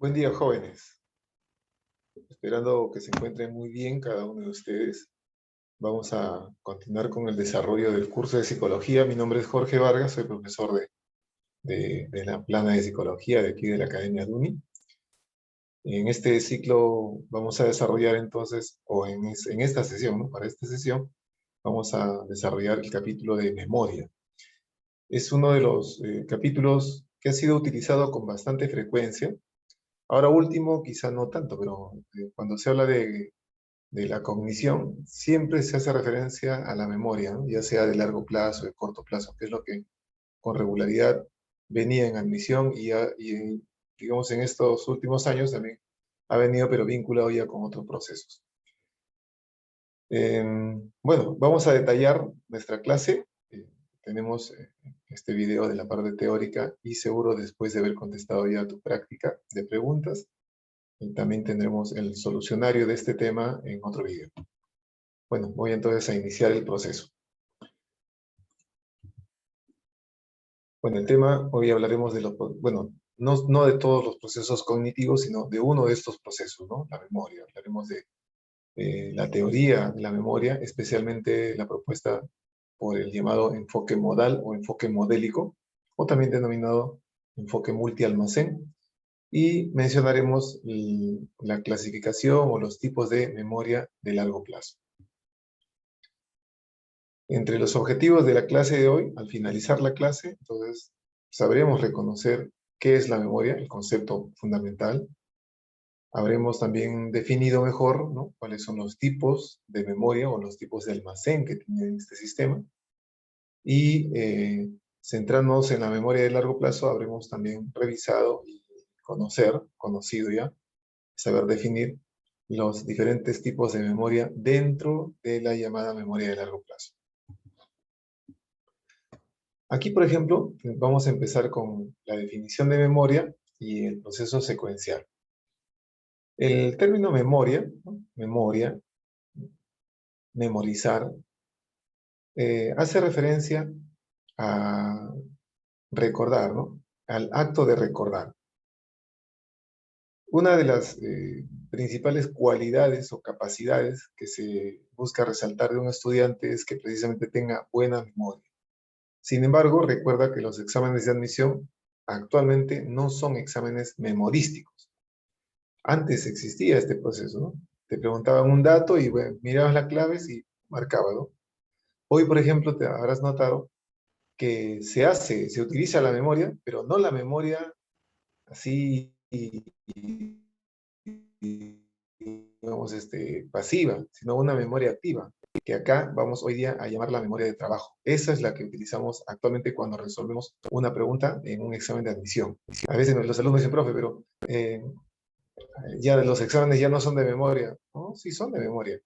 Buen día, jóvenes. Esperando que se encuentren muy bien cada uno de ustedes. Vamos a continuar con el desarrollo del curso de psicología. Mi nombre es Jorge Vargas, soy profesor de la plana de psicología de aquí de la Academia DUNI. En este ciclo vamos a desarrollar entonces, en esta sesión, ¿no? Para esta sesión, vamos a desarrollar el capítulo de memoria. Es uno de los capítulos que ha sido utilizado con bastante frecuencia. Ahora último, quizá no tanto, pero cuando se habla de la cognición, siempre se hace referencia a la memoria, ¿no? Ya sea de largo plazo, de corto plazo, que es lo que con regularidad venía en admisión digamos, en estos últimos años también ha venido, pero vinculado ya con otros procesos. Bueno, vamos a detallar nuestra clase. Tenemos este video de la parte teórica y seguro después de haber contestado ya tu práctica de preguntas, también tendremos el solucionario de este tema en otro video. Bueno, voy entonces a iniciar el proceso. Bueno, el tema, hoy hablaremos de los, bueno, no de todos los procesos cognitivos, sino de uno de estos procesos, ¿no? La memoria. Hablaremos de la teoría de la memoria, especialmente la propuesta por el llamado enfoque modal o enfoque modélico, o también denominado enfoque multialmacén, y mencionaremos la clasificación o los tipos de memoria de largo plazo. Entre los objetivos de la clase de hoy, al finalizar la clase, entonces sabremos reconocer qué es la memoria, el concepto fundamental. Habremos también definido mejor, ¿no?, cuáles son los tipos de memoria o los tipos de almacén que tiene este sistema. Y centrándonos en la memoria de largo plazo, habremos también revisado y conocido ya, saber definir los diferentes tipos de memoria dentro de la llamada memoria de largo plazo. Aquí, por ejemplo, vamos a empezar con la definición de memoria y el proceso secuencial. El término memoria, ¿no?, memoria, memorizar, hace referencia a recordar, ¿no?, al acto de recordar. Una de las principales cualidades o capacidades que se busca resaltar de un estudiante es que precisamente tenga buena memoria. Sin embargo, recuerda que los exámenes de admisión actualmente no son exámenes memorísticos. Antes existía este proceso, ¿no? Te preguntaban un dato y bueno, mirabas las claves y marcabas, ¿no? Hoy, por ejemplo, te habrás notado que se utiliza la memoria, pero no la memoria así, digamos, pasiva, sino una memoria activa, que acá vamos hoy día a llamar la memoria de trabajo. Esa es la que utilizamos actualmente cuando resolvemos una pregunta en un examen de admisión. A veces los alumnos dicen, profe, pero ya los exámenes ya no son de memoria. No, sí son de memoria,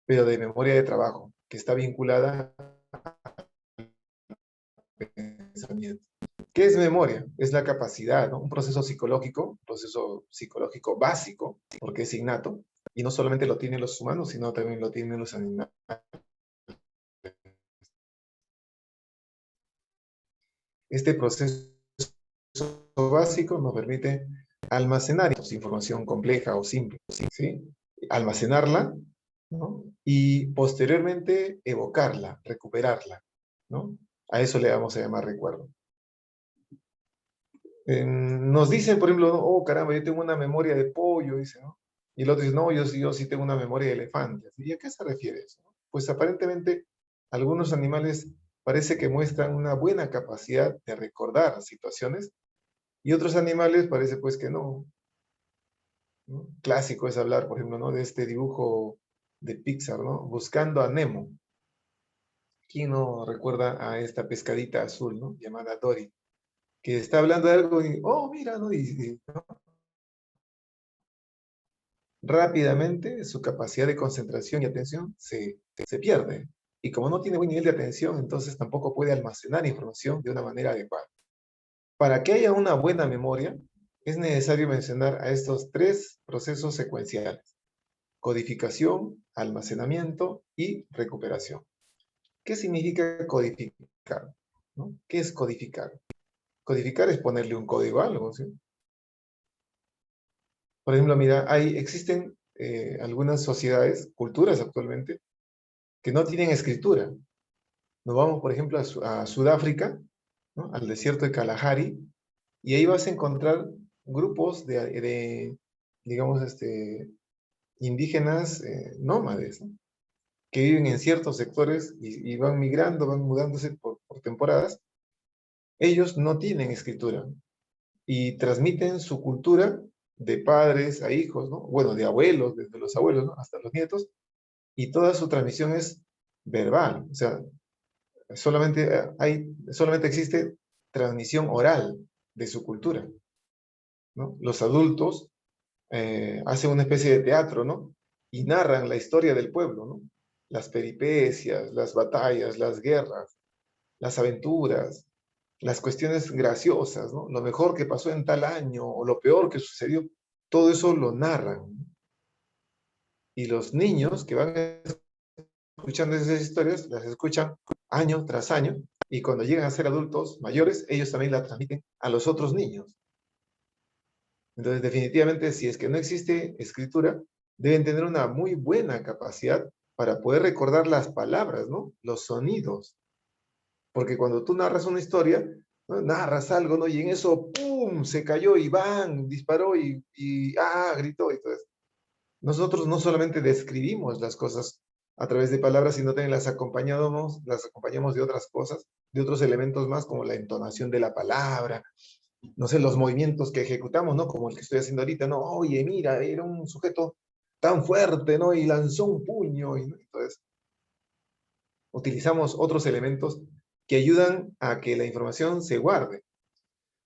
pero de memoria de trabajo, que está vinculada al pensamiento. ¿Qué es memoria? Es la capacidad, ¿no?, un proceso psicológico básico, porque es innato, y no solamente lo tienen los humanos, sino también lo tienen los animales. Este proceso básico nos permite almacenar información compleja o simple, ¿sí? Almacenarla, ¿no?, y posteriormente evocarla, recuperarla, ¿no? A eso le vamos a llamar recuerdo. Nos dicen, por ejemplo, oh caramba, yo tengo una memoria de pollo, dice, ¿no? Y el otro dice, no, yo sí tengo una memoria de elefante. ¿Y a qué se refiere eso? Pues aparentemente algunos animales parece que muestran una buena capacidad de recordar situaciones y otros animales parece pues que no, ¿no? Clásico es hablar, por ejemplo, ¿no?, de este dibujo de Pixar, ¿no? Buscando a Nemo. ¿Quién no recuerda a esta pescadita azul, ¿no?, llamada Dory, que está hablando de algo y, oh, mira, ¿no? ¿no?, rápidamente su capacidad de concentración y atención se pierde. Y como no tiene buen nivel de atención, entonces tampoco puede almacenar información de una manera adecuada. Para que haya una buena memoria, es necesario mencionar a estos tres procesos secuenciales: codificación, almacenamiento y recuperación. ¿Qué significa codificar? ¿No? ¿Qué es codificar? Codificar es ponerle un código a algo, ¿sí? Por ejemplo, mira, existen algunas sociedades, culturas actualmente, que no tienen escritura. Nos vamos, por ejemplo, a Sudáfrica, ¿no? Al desierto de Kalahari, y ahí vas a encontrar grupos digamos, indígenas nómades, ¿no? Que viven en ciertos sectores y van migrando, van mudándose por temporadas. Ellos no tienen escritura y transmiten su cultura de padres a hijos, ¿no? Bueno, de abuelos, desde los abuelos, ¿no? Hasta los nietos, y toda su transmisión es verbal, o sea, solamente existe transmisión oral de su cultura, ¿no? Los adultos hacen una especie de teatro, ¿no? Y narran la historia del pueblo, ¿no? Las peripecias, las batallas, las guerras, las aventuras, las cuestiones graciosas, ¿no? Lo mejor que pasó en tal año o lo peor que sucedió, todo eso lo narran. Y los niños que van escuchando esas historias, las escuchan año tras año, y cuando llegan a ser adultos mayores, ellos también la transmiten a los otros niños. Entonces, definitivamente, si es que no existe escritura, deben tener una muy buena capacidad para poder recordar las palabras, ¿no? Los sonidos. Porque cuando tú narras una historia, ¿no? Narras algo, ¿no? Y en eso, ¡pum!, se cayó y ¡bam!, disparó gritó. Entonces, nosotros no solamente describimos las cosas a través de palabras, sino también las acompañamos de otras cosas, de otros elementos más, como la entonación de la palabra, no sé, los movimientos que ejecutamos, ¿no? Como el que estoy haciendo ahorita, ¿no? Oye, mira, era un sujeto tan fuerte, ¿no? Y lanzó un puño. Entonces, utilizamos otros elementos que ayudan a que la información se guarde.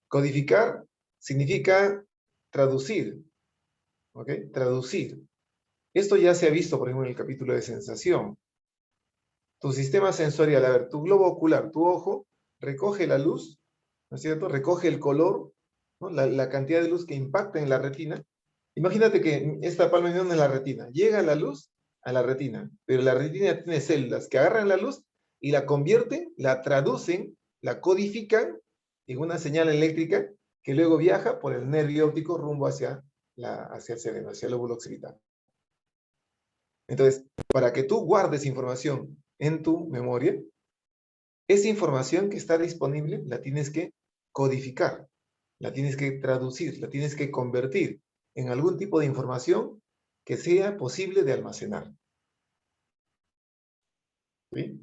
Codificar significa traducir, ¿ok? Traducir. Esto ya se ha visto, por ejemplo, en el capítulo de sensación. Tu sistema sensorial, a ver, tu globo ocular, tu ojo, recoge la luz, ¿no es cierto? Recoge el color, ¿no? La cantidad de luz que impacta en la retina. Imagínate que esta palma de mano es la retina. Llega la luz a la retina, pero la retina tiene células que agarran la luz y la convierten, la traducen, la codifican en una señal eléctrica que luego viaja por el nervio óptico rumbo hacia el cerebro, hacia el lóbulo occipital. Entonces, para que tú guardes información en tu memoria, esa información que está disponible la tienes que codificar, la tienes que traducir, la tienes que convertir en algún tipo de información que sea posible de almacenar. ¿Sí?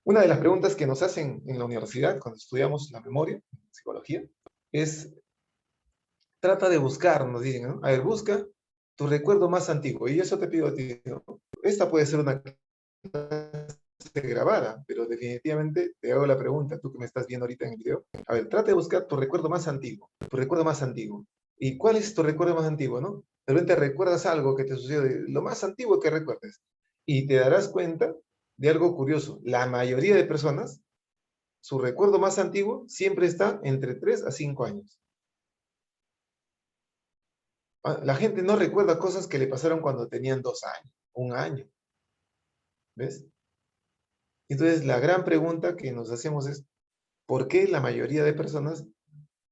Una de las preguntas que nos hacen en la universidad cuando estudiamos la memoria, psicología, es, trata de buscar, nos dicen, ¿no? A ver, busca tu recuerdo más antiguo. Y eso te pido a ti, ¿no? Esta puede ser una grabada, pero definitivamente te hago la pregunta, tú que me estás viendo ahorita en el video. A ver, trata de buscar tu recuerdo más antiguo, tu recuerdo más antiguo. ¿Y cuál es tu recuerdo más antiguo, no? De repente recuerdas algo que te sucedió, lo más antiguo que recuerdes, y te darás cuenta de algo curioso. La mayoría de personas, su recuerdo más antiguo siempre está entre 3 a 5 años. La gente no recuerda cosas que le pasaron cuando tenían 2 años, 1 año. ¿Ves? Entonces, la gran pregunta que nos hacemos es, ¿por qué la mayoría de personas,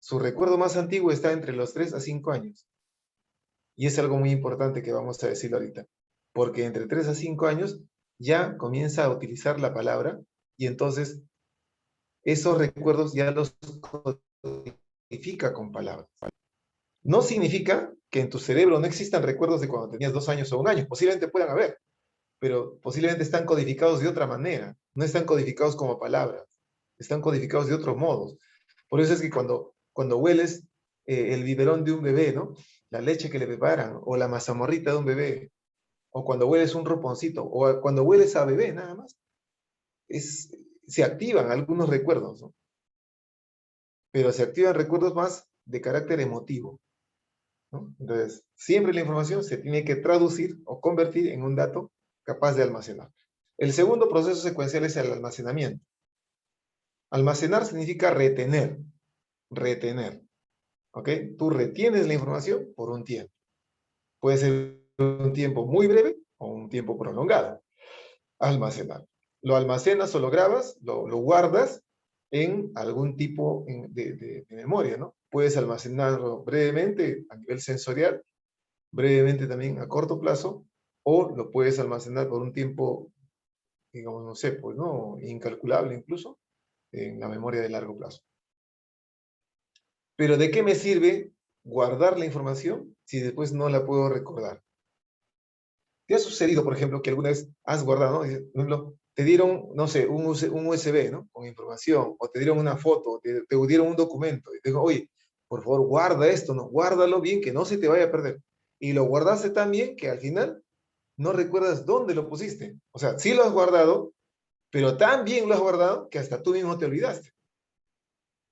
su recuerdo más antiguo está entre los 3 a 5 años? Y es algo muy importante que vamos a decir ahorita. Porque entre 3 a 5 años ya comienza a utilizar la palabra y entonces esos recuerdos ya los codifica con palabras. No significa que en tu cerebro no existan recuerdos de cuando tenías 2 años o 1 año. Posiblemente puedan haber, pero posiblemente están codificados de otra manera. No están codificados como palabras. Están codificados de otros modos. Por eso es que cuando hueles el biberón de un bebé, ¿no? La leche que le preparan, o la mazamorrita de un bebé, o cuando hueles un roponcito, o cuando hueles a bebé nada más, se activan algunos recuerdos, ¿no? Pero se activan recuerdos más de carácter emotivo, ¿no? Entonces, siempre la información se tiene que traducir o convertir en un dato capaz de almacenar. El segundo proceso secuencial es el almacenamiento. Almacenar significa retener, retener. ¿Ok? Tú retienes la información por un tiempo. Puede ser un tiempo muy breve o un tiempo prolongado. Almacenar. Lo almacenas o lo grabas, lo guardas en algún tipo de memoria, ¿no? Puedes almacenarlo brevemente a nivel sensorial brevemente también a corto plazo, o lo puedes almacenar por un tiempo, digamos, no sé, pues, ¿no? Incalculable incluso, en la memoria de largo plazo. Pero ¿de qué me sirve guardar la información si después no la puedo recordar? ¿Te ha sucedido, por ejemplo, que alguna vez has guardado, ¿no? Por ejemplo, te dieron, no sé, un USB, ¿no? Con información, o te dieron una foto, te dieron un documento, y te digo, oye, por favor, guarda esto, ¿no? Guárdalo bien, que no se te vaya a perder. Y lo guardaste tan bien que al final no recuerdas dónde lo pusiste. O sea, sí lo has guardado, pero tan bien lo has guardado que hasta tú mismo te olvidaste.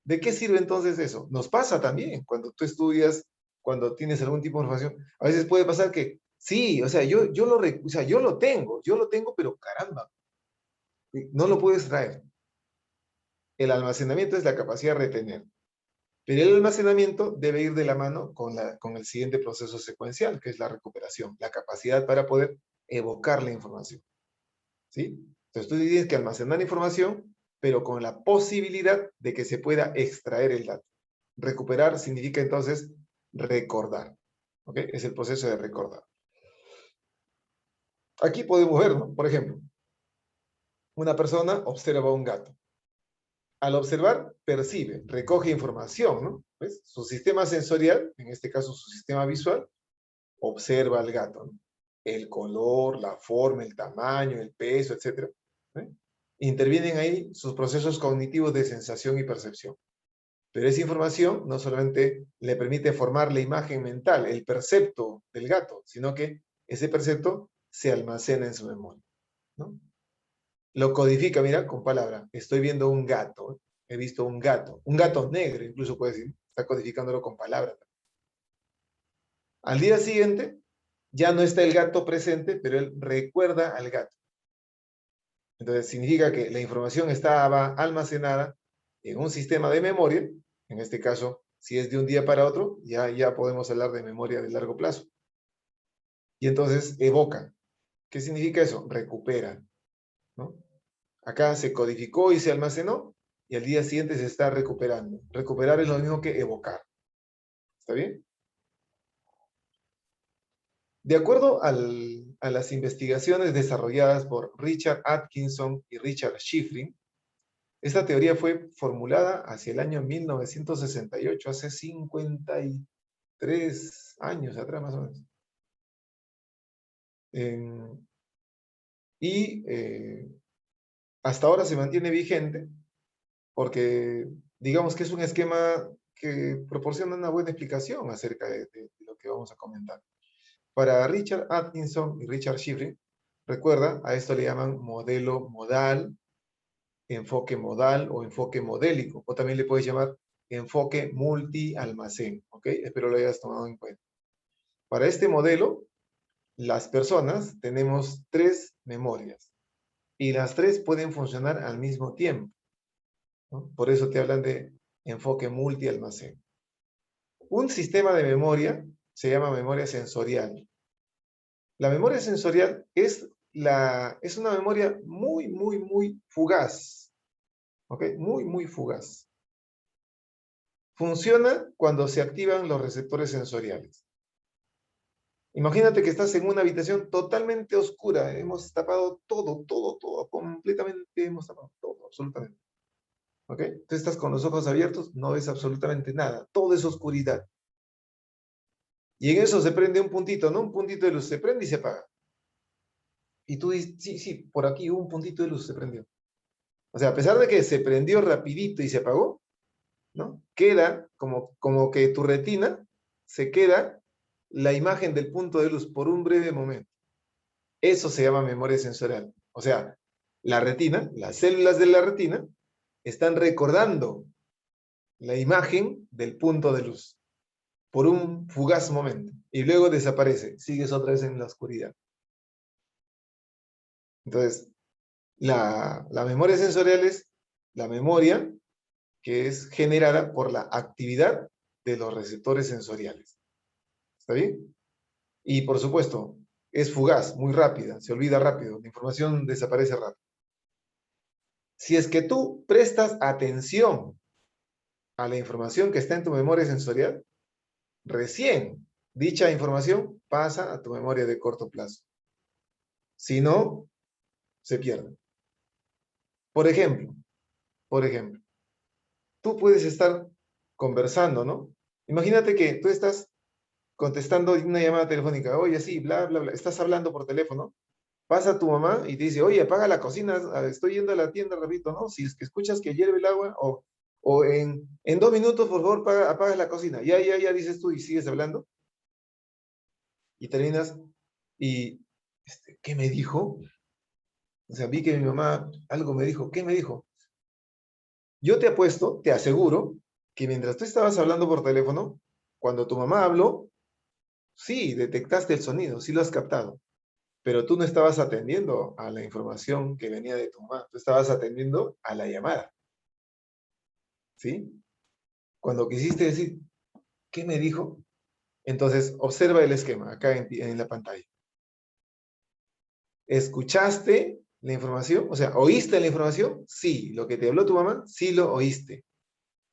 ¿De qué sirve entonces eso? Nos pasa también cuando tú estudias, cuando tienes algún tipo de información. A veces puede pasar que sí, o sea, o sea, yo lo tengo, pero caramba, no lo puedes traer. El almacenamiento es la capacidad de retener, pero el almacenamiento debe ir de la mano con el siguiente proceso secuencial, que es la recuperación, la capacidad para poder evocar la información. ¿Sí? Entonces tú tienes que almacenar información, pero con la posibilidad de que se pueda extraer el dato. Recuperar significa entonces recordar. ¿Ok? Es el proceso de recordar. Aquí podemos ver, ¿no? Por ejemplo, una persona observa un gato. Al observar, percibe, recoge información, ¿no? ¿Ves? Su sistema sensorial, en este caso su sistema visual, observa al gato, ¿no? El color, la forma, el tamaño, el peso, etc. ¿Eh? Intervienen ahí sus procesos cognitivos de sensación y percepción. Pero esa información no solamente le permite formar la imagen mental, el percepto del gato, sino que ese percepto se almacena en su memoria, ¿no? Lo codifica, mira, con palabra. Estoy viendo un gato, he visto un gato negro, incluso puede decir, está codificándolo con palabras. Al día siguiente, ya no está el gato presente, pero él recuerda al gato. Entonces, significa que la información estaba almacenada en un sistema de memoria, en este caso, si es de un día para otro, ya podemos hablar de memoria de largo plazo. Y entonces evoca. ¿Qué significa eso? Recupera, ¿no? Acá se codificó y se almacenó, y al día siguiente se está recuperando. Recuperar es lo mismo que evocar. ¿Está bien? De acuerdo a las investigaciones desarrolladas por Richard Atkinson y Richard Schifrin, esta teoría fue formulada hacia el año 1968, hace 53 años atrás más o menos. Y hasta ahora se mantiene vigente porque digamos que es un esquema que proporciona una buena explicación acerca de lo que vamos a comentar. Para Richard Atkinson y Richard Schifrin, recuerda, a esto le llaman modelo modal, enfoque modal o enfoque modélico, o también le puedes llamar enfoque multi-almacén, ¿ok? Espero lo hayas tomado en cuenta. Para este modelo, las personas tenemos 3 memorias y las 3 pueden funcionar al mismo tiempo, ¿no? Por eso te hablan de enfoque multi-almacén. Un sistema de memoria se llama memoria sensorial. La memoria sensorial es una memoria muy fugaz, ¿ok? Muy fugaz. Funciona cuando se activan los receptores sensoriales. Imagínate que estás en una habitación totalmente oscura. Hemos tapado todo, completamente hemos tapado todo, absolutamente. ¿Ok? Tú estás con los ojos abiertos, no ves absolutamente nada. Todo es oscuridad. Y en eso se prende un puntito, ¿no? Un puntito de luz se prende y se apaga. Y tú dices, sí, por aquí hubo un puntito de luz, se prendió. O sea, a pesar de que se prendió rapidito y se apagó, ¿no? Queda como que tu retina se queda la imagen del punto de luz por un breve momento. Eso se llama memoria sensorial. O sea, la retina, las células de la retina, están recordando la imagen del punto de luz por un fugaz momento y luego desaparece, sigues otra vez en la oscuridad. Entonces, la memoria sensorial es la memoria que es generada por la actividad de los receptores sensoriales. ¿Está bien? Y por supuesto, es fugaz, muy rápida, se olvida rápido, la información desaparece rápido. Si es que tú prestas atención a la información que está en tu memoria sensorial, recién dicha información pasa a tu memoria de corto plazo. Si no, se pierde. Por ejemplo, tú puedes estar conversando, ¿no? Imagínate que tú estás contestando una llamada telefónica, oye, sí, bla, bla, bla, estás hablando por teléfono, pasa tu mamá y te dice, oye, apaga la cocina, estoy yendo a la tienda, repito, ¿no? Si es que escuchas que hierve el agua, o en 2 minutos, por favor, apagas la cocina. Ya, dices tú y sigues hablando, y terminas, y, ¿qué me dijo? O sea, vi que mi mamá algo me dijo, ¿qué me dijo? Yo te apuesto, te aseguro, que mientras tú estabas hablando por teléfono, cuando tu mamá habló, sí, detectaste el sonido, sí lo has captado, pero tú no estabas atendiendo a la información que venía de tu mamá, tú estabas atendiendo a la llamada, ¿sí? Cuando quisiste decir, ¿qué me dijo? Entonces, observa el esquema acá en la pantalla. ¿Escuchaste la información? O sea, ¿oíste la información? Sí. ¿Lo que te habló tu mamá? Sí lo oíste.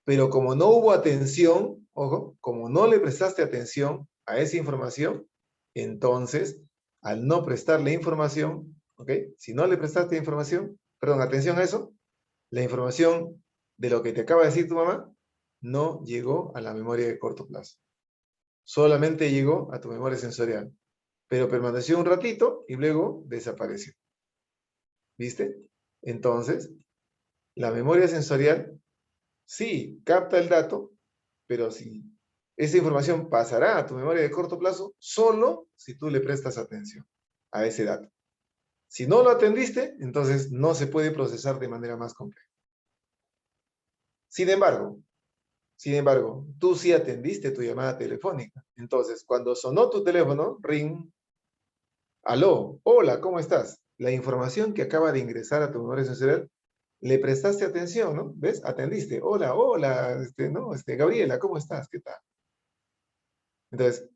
Pero como no hubo atención, ojo, como no le prestaste atención a esa información, entonces, al no prestarle información, ¿ok? Si no le prestaste información, perdón, atención a eso, la información de lo que te acaba de decir tu mamá no llegó a la memoria de corto plazo. Solamente llegó a tu memoria sensorial, pero permaneció un ratito y luego desapareció. ¿Viste? Entonces, la memoria sensorial sí capta el dato, pero si esa información pasará a tu memoria de corto plazo solo si tú le prestas atención a ese dato. Si no lo atendiste, entonces no se puede procesar de manera más compleja. Sin embargo, tú sí atendiste tu llamada telefónica. Entonces, cuando sonó tu teléfono, ring, aló, hola, ¿cómo estás? La información que acaba de ingresar a tu memoria sensorial, le prestaste atención, ¿no? ¿Ves? Atendiste. Hola, hola, ¿no? Gabriela, ¿cómo estás? ¿Qué tal? Entonces,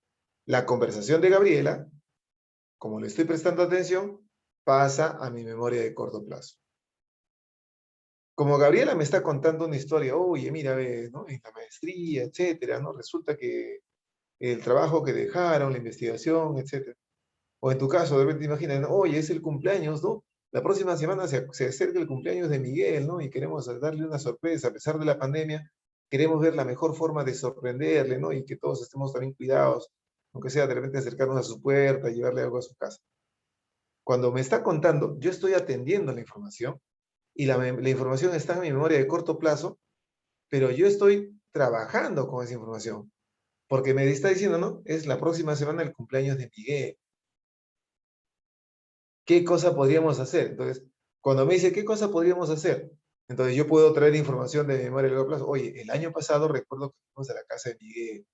la conversación de Gabriela, como le estoy prestando atención, pasa a mi memoria de corto plazo. Como Gabriela me está contando una historia, oye, mira, ve, ¿no? En la maestría, etcétera, ¿no? Resulta que el trabajo que dejaron, la investigación, etcétera. O en tu caso, de repente imaginas, ¿no? Oye, es el cumpleaños, ¿no? La próxima semana se acerca el cumpleaños de Miguel, ¿no? Y queremos darle una sorpresa, a pesar de la pandemia, queremos ver la mejor forma de sorprenderle, ¿no? Y que todos estemos también cuidados, aunque sea de repente acercarnos a su puerta, llevarle algo a su casa. Cuando me está contando, yo estoy atendiendo la información y la información está en mi memoria de corto plazo, pero yo estoy trabajando con esa información, porque me está diciendo, ¿no? Es la próxima semana el cumpleaños de Miguel. ¿Qué cosa podríamos hacer? Entonces, cuando me dice, ¿qué cosa podríamos hacer? Entonces yo puedo traer información de memoria de largo plazo. Oye, el año pasado recuerdo que fuimos a la casa de Miguel,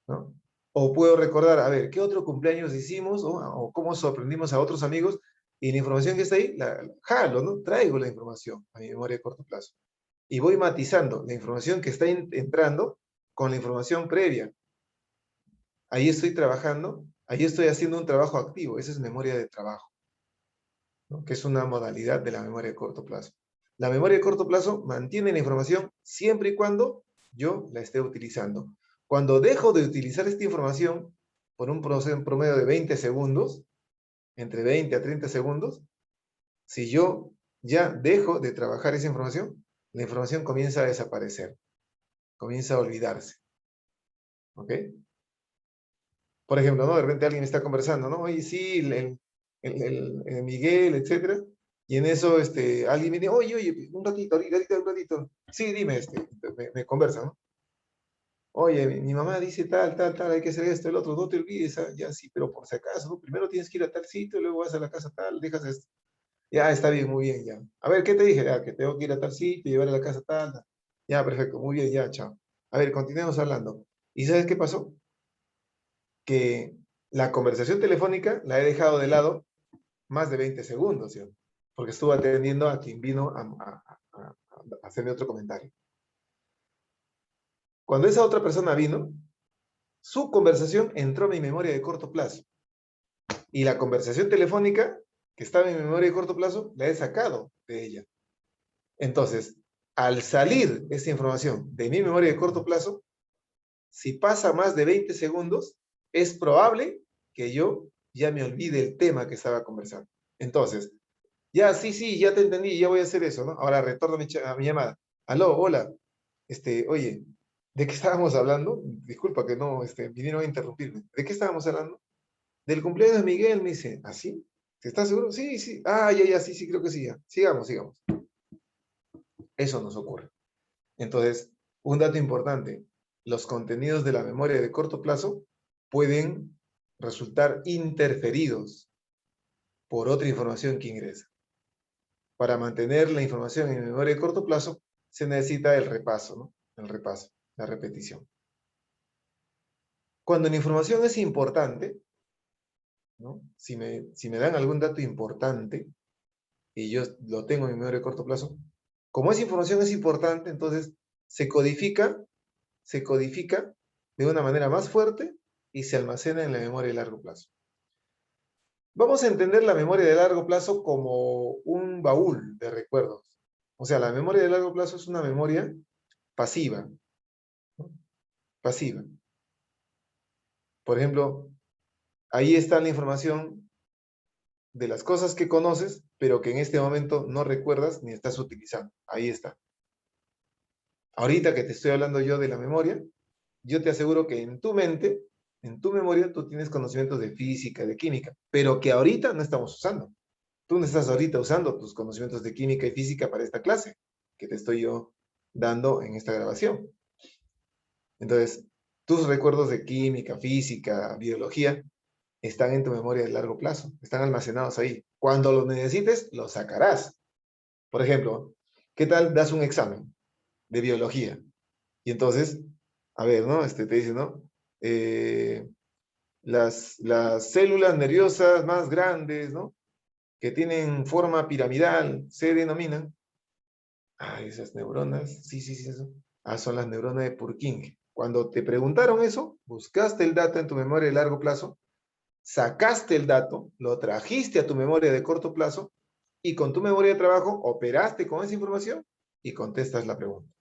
¿no? O puedo recordar, a ver, ¿qué otro cumpleaños hicimos? O cómo sorprendimos a otros amigos. Y la información que está ahí, la jalo, ¿no? Traigo la información a mi memoria de corto plazo. Y voy matizando la información que está entrando con la información previa. Ahí estoy trabajando, ahí estoy haciendo un trabajo activo. Esa es memoria de trabajo, ¿no? Que es una modalidad de la memoria de corto plazo. La memoria de corto plazo mantiene la información siempre y cuando yo la esté utilizando. Cuando dejo de utilizar esta información por un promedio de 20 segundos, entre 20 a 30 segundos, si yo ya dejo de trabajar esa información, la información comienza a desaparecer, comienza a olvidarse. ¿Ok? Por ejemplo, ¿no? De repente alguien está conversando, ¿no? Oye, sí, el Miguel, etcétera. Y en eso, alguien me dice, oye, un ratito, un ratito. Sí, dime, me conversa, ¿no? Oye, mi mamá dice tal, hay que hacer esto, el otro, no te olvides, ya sí, pero por si acaso, ¿no? Primero tienes que ir a tal sitio, luego vas a la casa tal, dejas esto. Ya, está bien, muy bien, ya. A ver, ¿qué te dije? Ya, que tengo que ir a tal sitio, llevar a la casa tal. Ya, perfecto, muy bien, ya, chao. A ver, continuemos hablando. ¿Y sabes qué pasó? Que la conversación telefónica la he dejado de lado más de 20 segundos, ¿sí? Porque estuve atendiendo a quien vino a hacerme otro comentario. Cuando esa otra persona vino, su conversación entró a mi memoria de corto plazo. Y la conversación telefónica, que estaba en mi memoria de corto plazo, la he sacado de ella. Entonces, al salir esa información de mi memoria de corto plazo, si pasa más de 20 segundos, es probable que yo ya me olvide el tema que estaba conversando. Entonces, ya, sí, ya te entendí, ya voy a hacer eso, ¿no? Ahora retorno a mi llamada. Aló, hola, oye, ¿de qué estábamos hablando? Disculpa que no, vinieron a interrumpirme. ¿De qué estábamos hablando? Del cumpleaños de Miguel, me dice, ¿así? ¿Estás seguro? Sí, sí. Ah, ya, sí, creo que sí, ya. Sigamos. Eso nos ocurre. Entonces, un dato importante, los contenidos de la memoria de corto plazo pueden resultar interferidos por otra información que ingresa. Para mantener la información en memoria de corto plazo, se necesita el repaso, ¿no? El repaso, la repetición. Cuando la información es importante, ¿no? Si me dan algún dato importante y yo lo tengo en mi memoria de corto plazo, como esa información es importante, entonces se codifica de una manera más fuerte y se almacena en la memoria de largo plazo. Vamos a entender la memoria de largo plazo como un baúl de recuerdos. O sea, la memoria de largo plazo es una memoria pasiva, ¿no? Pasiva. Por ejemplo, ahí está la información de las cosas que conoces, pero que en este momento no recuerdas ni estás utilizando. Ahí está. Ahorita que te estoy hablando yo de la memoria, yo te aseguro que en tu mente, en tu memoria, tú tienes conocimientos de física, de química, pero que ahorita no estamos usando. Tú no estás ahorita usando tus conocimientos de química y física para esta clase que te estoy yo dando en esta grabación. Entonces, tus recuerdos de química, física, biología, están en tu memoria de largo plazo, están almacenados ahí. Cuando los necesites, los sacarás. Por ejemplo, ¿qué tal das un examen de biología? Y entonces, a ver, ¿no? Te dice, ¿no? Las células nerviosas más grandes, ¿no? Que tienen forma piramidal, se denominan. Ah, esas neuronas, sí, eso. Ah, son las neuronas de Purkinje. Cuando te preguntaron eso, buscaste el dato en tu memoria de largo plazo, sacaste el dato, lo trajiste a tu memoria de corto plazo y con tu memoria de trabajo operaste con esa información y contestas la pregunta.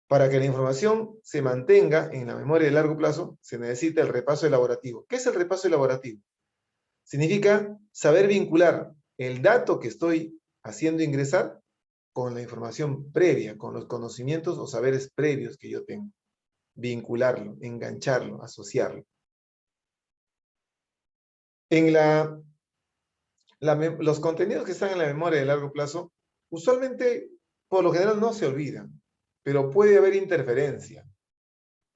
Para que la información se mantenga en la memoria de largo plazo, se necesita el repaso elaborativo. ¿Qué es el repaso elaborativo? Significa saber vincular el dato que estoy haciendo ingresar con la información previa, con los conocimientos o saberes previos que yo tengo. Vincularlo, engancharlo, asociarlo. En los contenidos que están en la memoria de largo plazo, usualmente, por lo general, no se olvidan, pero puede haber interferencia,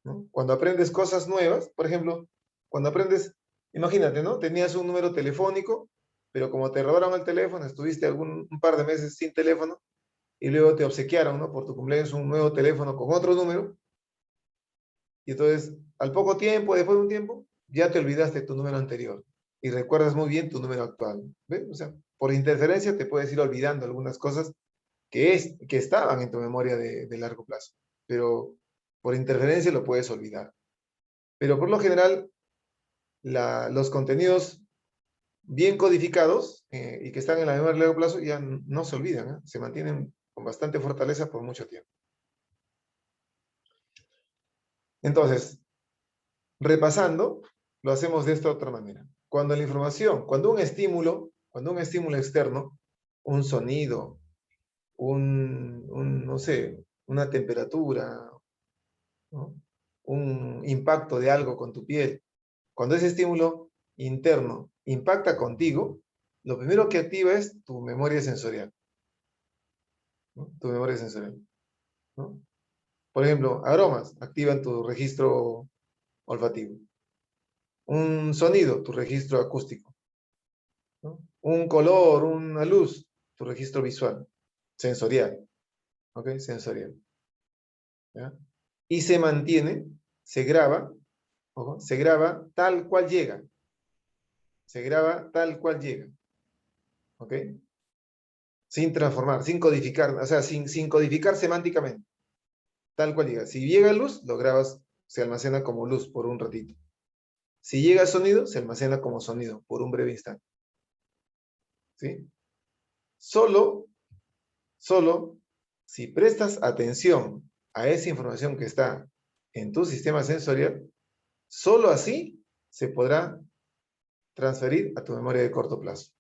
¿no? Cuando aprendes cosas nuevas, por ejemplo, cuando aprendes, imagínate, ¿no? Tenías un número telefónico, pero como te robaron el teléfono, estuviste un par de meses sin teléfono, y luego te obsequiaron, ¿no? Por tu cumpleaños un nuevo teléfono con otro número, y entonces, al poco tiempo, después de un tiempo, ya te olvidaste tu número anterior y recuerdas muy bien tu número actual. ¿Ves? O sea, por interferencia te puedes ir olvidando algunas cosas que estaban en tu memoria de largo plazo, pero por interferencia lo puedes olvidar. Pero por lo general, los contenidos bien codificados y que están en la memoria de largo plazo ya no se olvidan, ¿eh? Se mantienen con bastante fortaleza por mucho tiempo. Entonces, repasando, lo hacemos de esta otra manera. Cuando la información, cuando un estímulo externo, un sonido, no sé, una temperatura, ¿no? Un impacto de algo con tu piel, cuando ese estímulo interno impacta contigo, lo primero que activa es tu memoria sensorial, ¿no? Tu memoria sensorial, ¿no? Por ejemplo, aromas activan tu registro olfativo. Un sonido, tu registro acústico, ¿no? Un color, una luz, tu registro visual, sensorial, ¿ok? Sensorial, ¿ya? Y se mantiene, se graba, ojo, se graba tal cual llega, se graba tal cual llega, ¿ok? Sin transformar, sin codificar, o sea, sin codificar semánticamente, tal cual llega. Si llega luz, lo grabas, se almacena como luz por un ratito. Si llega sonido, se almacena como sonido por un breve instante, ¿sí? Solo si prestas atención a esa información que está en tu sistema sensorial, Solo así se podrá transferir a tu memoria de corto plazo.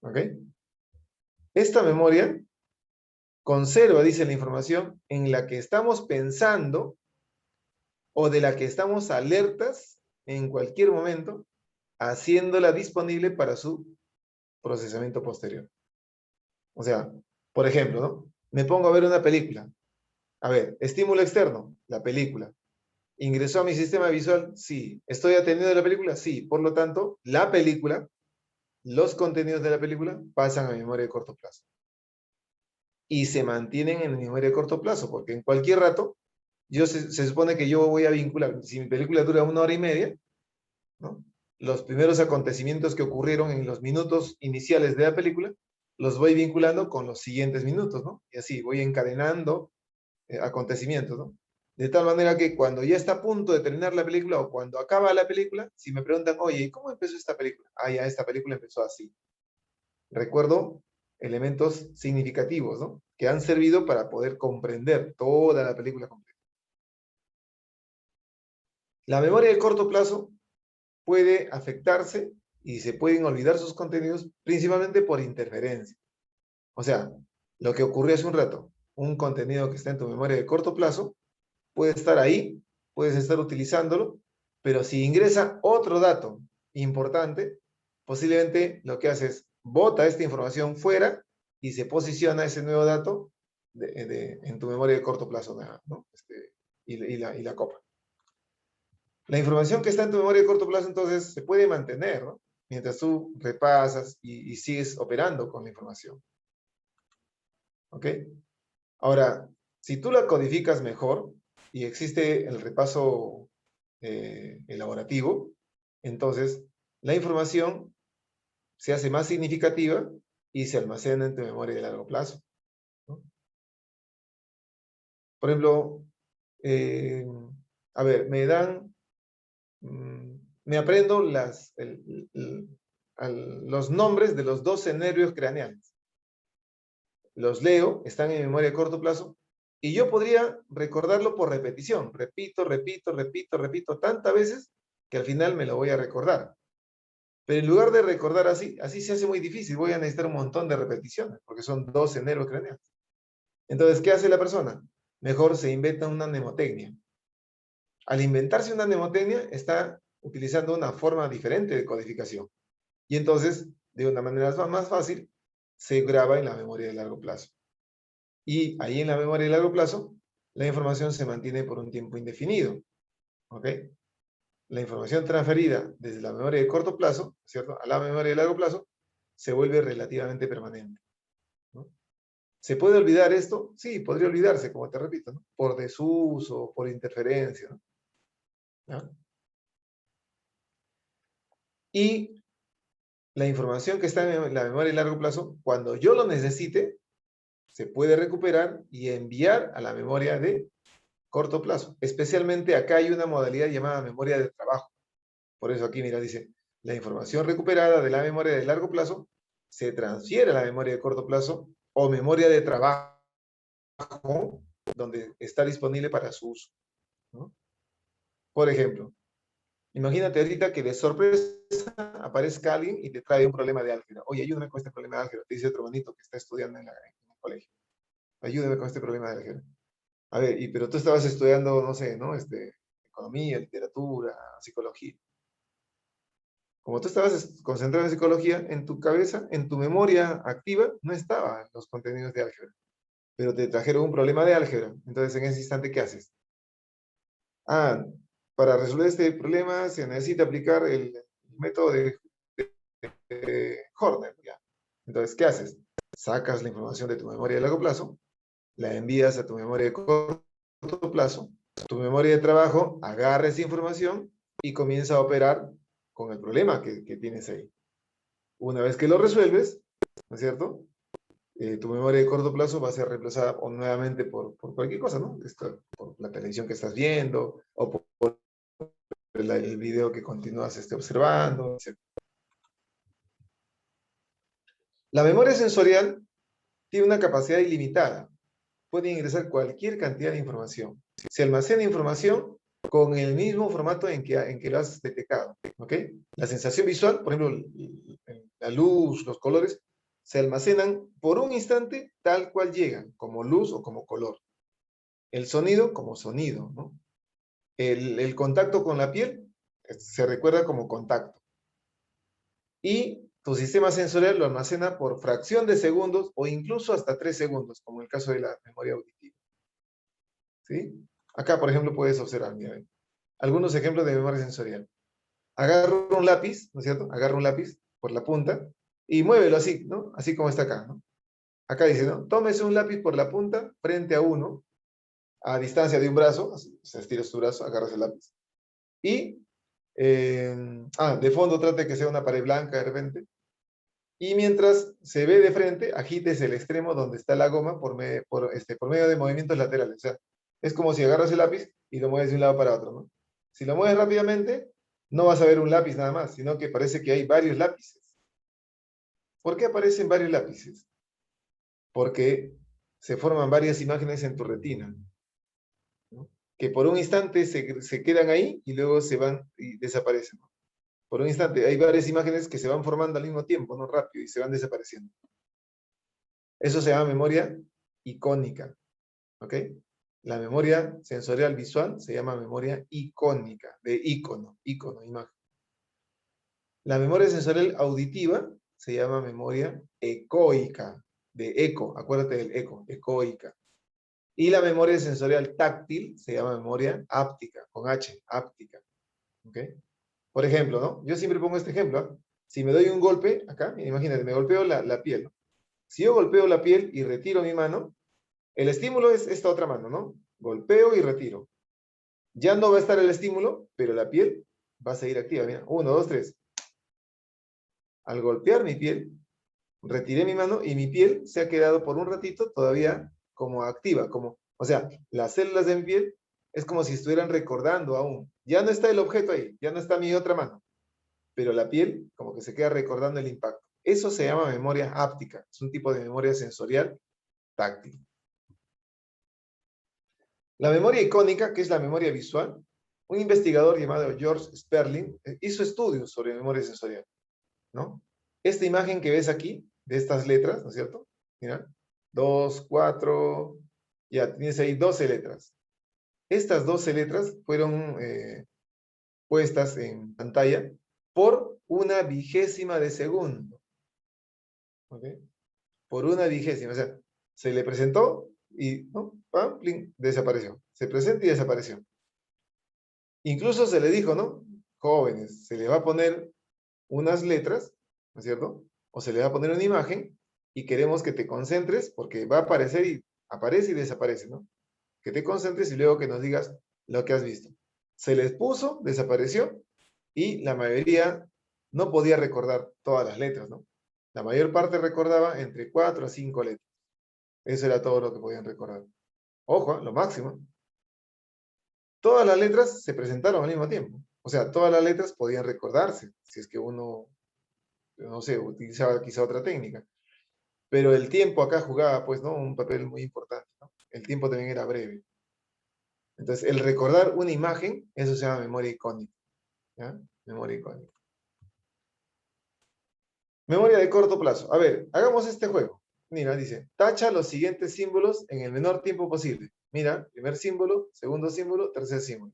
¿Ok? Esta memoria conserva, dice la información, en la que estamos pensando o de la que estamos alertas en cualquier momento, haciéndola disponible para su procesamiento posterior. O sea, por ejemplo, ¿no? Me pongo a ver una película. A ver, estímulo externo, la película. ¿Ingresó a mi sistema visual? Sí. ¿Estoy atendiendo a la película? Sí. Por lo tanto, la película, los contenidos de la película pasan a mi memoria de corto plazo. Y se mantienen en mi memoria de corto plazo, porque en cualquier rato, se supone que yo voy a vincular, si mi película dura 1 hora y media, ¿no? Los primeros acontecimientos que ocurrieron en los minutos iniciales de la película, los voy vinculando con los siguientes minutos, ¿no? Y así voy encadenando acontecimientos, ¿no? De tal manera que cuando ya está a punto de terminar la película o cuando acaba la película, si me preguntan, oye, ¿cómo empezó esta película? Ah, ya, esta película empezó así. Recuerdo elementos significativos, ¿no? Que han servido para poder comprender toda la película completa. La memoria de corto plazo puede afectarse y se pueden olvidar sus contenidos principalmente por interferencia. O sea, lo que ocurrió hace un rato, un contenido que está en tu memoria de corto plazo, puede estar ahí, puedes estar utilizándolo, pero si ingresa otro dato importante, posiblemente lo que hace es bota esta información fuera y se posiciona ese nuevo dato en tu memoria de corto plazo, ¿no? Y la copa. La información que está en tu memoria de corto plazo entonces se puede mantener, ¿no? Mientras tú repasas y sigues operando con la información. ¿Ok? Ahora, si tú la codificas mejor y existe el repaso elaborativo, entonces la información se hace más significativa y se almacena en tu memoria de largo plazo, ¿no? Por ejemplo, a ver, me aprendo los nombres de los 12 nervios craneales. Los leo, están en mi memoria de corto plazo, y yo podría recordarlo por repetición. Repito, repito, repito, repito tantas veces que al final me lo voy a recordar. Pero en lugar de recordar así se hace muy difícil. Voy a necesitar un montón de repeticiones, porque son 12 nervios craneales. Entonces, ¿qué hace la persona? Mejor se inventa una mnemotecnia. Al inventarse una mnemotecnia, está utilizando una forma diferente de codificación. Y entonces, de una manera más fácil, se graba en la memoria de largo plazo. Y ahí en la memoria de largo plazo, la información se mantiene por un tiempo indefinido. ¿Ok? La información transferida desde la memoria de corto plazo, ¿cierto?, a la memoria de largo plazo, se vuelve relativamente permanente, ¿no? ¿Se puede olvidar esto? Sí, podría olvidarse, como te repito, ¿no? Por desuso, por interferencia, ¿no? ¿Ya? Y la información que está en la memoria de largo plazo, cuando yo lo necesite, se puede recuperar y enviar a la memoria de corto plazo. Especialmente acá hay una modalidad llamada memoria de trabajo. Por eso aquí, mira, dice, la información recuperada de la memoria de largo plazo se transfiere a la memoria de corto plazo o memoria de trabajo donde está disponible para su uso, ¿no? Por ejemplo, imagínate ahorita que de sorpresa aparezca alguien y te trae un problema de álgebra. Oye, ayúdame con este problema de álgebra. Te dice otro bonito que está estudiando en el colegio. Ayúdame con este problema de álgebra. A ver, pero tú estabas estudiando, no sé, ¿no? Economía, literatura, psicología. Como tú estabas concentrado en psicología, en tu cabeza, en tu memoria activa, no estaban los contenidos de álgebra. Pero te trajeron un problema de álgebra. Entonces, en ese instante, ¿qué haces? Ah, para resolver este problema se necesita aplicar el método de Horner, ¿ya? Entonces, ¿qué haces? Sacas la información de tu memoria de largo plazo, la envías a tu memoria de corto plazo, tu memoria de trabajo agarra esa información y comienza a operar con el problema que tienes ahí. Una vez que lo resuelves, ¿no es cierto? Tu memoria de corto plazo va a ser reemplazada nuevamente por cualquier cosa, ¿no? Por la televisión que estás viendo o por el video que continúas observando, etc. La memoria sensorial tiene una capacidad ilimitada. Puede ingresar cualquier cantidad de información. Se almacena información con el mismo formato en que lo has detectado, ¿ok? La sensación visual, por ejemplo, la luz, los colores, se almacenan por un instante tal cual llegan, como luz o como color. El sonido como sonido, ¿no? El contacto con la piel se recuerda como contacto. Y tu sistema sensorial lo almacena por fracción de segundos o incluso hasta 3 segundos, como en el caso de la memoria auditiva. ¿Sí? Acá, por ejemplo, puedes observar, mira, algunos ejemplos de memoria sensorial. Agarro un lápiz, ¿no es cierto? Agarro un lápiz por la punta y muévelo así, ¿no? Así como está acá, ¿no? Acá dice, ¿no? Tómese un lápiz por la punta frente a uno, a distancia de un brazo, así, o sea, estiras tu brazo, agarras el lápiz. Y, de fondo trate que sea una pared blanca de repente. Y mientras se ve de frente, agites el extremo donde está la goma por medio de movimientos laterales. O sea, es como si agarras el lápiz y lo mueves de un lado para otro, ¿no? Si lo mueves rápidamente, no vas a ver un lápiz nada más, sino que parece que hay varios lápices. ¿Por qué aparecen varios lápices? Porque se forman varias imágenes en tu retina, ¿no? Que por un instante se quedan ahí y luego se van y desaparecen, ¿no? Por un instante hay varias imágenes que se van formando al mismo tiempo, no rápido, y se van desapareciendo. Eso se llama memoria icónica, ¿ok? La memoria sensorial visual se llama memoria icónica, de icono, imagen. La memoria sensorial auditiva se llama memoria ecoica, de eco, acuérdate del eco, ecoica. Y la memoria sensorial táctil se llama memoria áptica, con H, áptica, ¿ok? Por ejemplo, ¿no? Yo siempre pongo este ejemplo, ¿eh? Si me doy un golpe, acá, imagínate, me golpeo la piel, ¿no? Si yo golpeo la piel y retiro mi mano, el estímulo es esta otra mano, ¿no? Golpeo y retiro. Ya no va a estar el estímulo, pero la piel va a seguir activa. Mira, 1, 2, 3. Al golpear mi piel, retiré mi mano y mi piel se ha quedado por un ratito todavía como activa, o sea, las células de mi piel es como si estuvieran recordando aún. Ya no está el objeto ahí, ya no está mi otra mano, pero la piel como que se queda recordando el impacto. Eso se llama memoria áptica, es un tipo de memoria sensorial táctil. La memoria icónica, que es la memoria visual, un investigador llamado George Sperling hizo estudios sobre memoria sensorial, ¿no? Esta imagen que ves aquí, de estas letras, ¿no es cierto? Mira, 2, 4, ya tienes ahí 12 letras. Estas 12 letras fueron puestas en pantalla por una vigésima de segundo. ¿Ok? Por una vigésima, o sea, se le presentó y, ¿no? ¡Pam! ¡Pling! Desapareció. Se presenta y desapareció. Incluso se le dijo, ¿no? Jóvenes, se le va a poner unas letras, ¿no es cierto? O se le va a poner una imagen y queremos que te concentres porque va a aparecer y aparece y desaparece, ¿no? Que te concentres y luego que nos digas lo que has visto. Se les puso, desapareció y la mayoría no podía recordar todas las letras, ¿no? La mayor parte recordaba entre 4 a 5 letras. Eso era todo lo que podían recordar. Ojo, lo máximo. Todas las letras se presentaron al mismo tiempo. O sea, todas las letras podían recordarse, si es que uno, no sé, utilizaba quizá otra técnica. Pero el tiempo acá jugaba, pues, ¿no? Un papel muy importante, ¿no? El tiempo también era breve. Entonces, el recordar una imagen, eso se llama memoria icónica, ¿ya? Memoria icónica. Memoria de corto plazo. A ver, hagamos este juego. Mira, dice, tacha los siguientes símbolos en el menor tiempo posible. Mira, primer símbolo, segundo símbolo, tercer símbolo.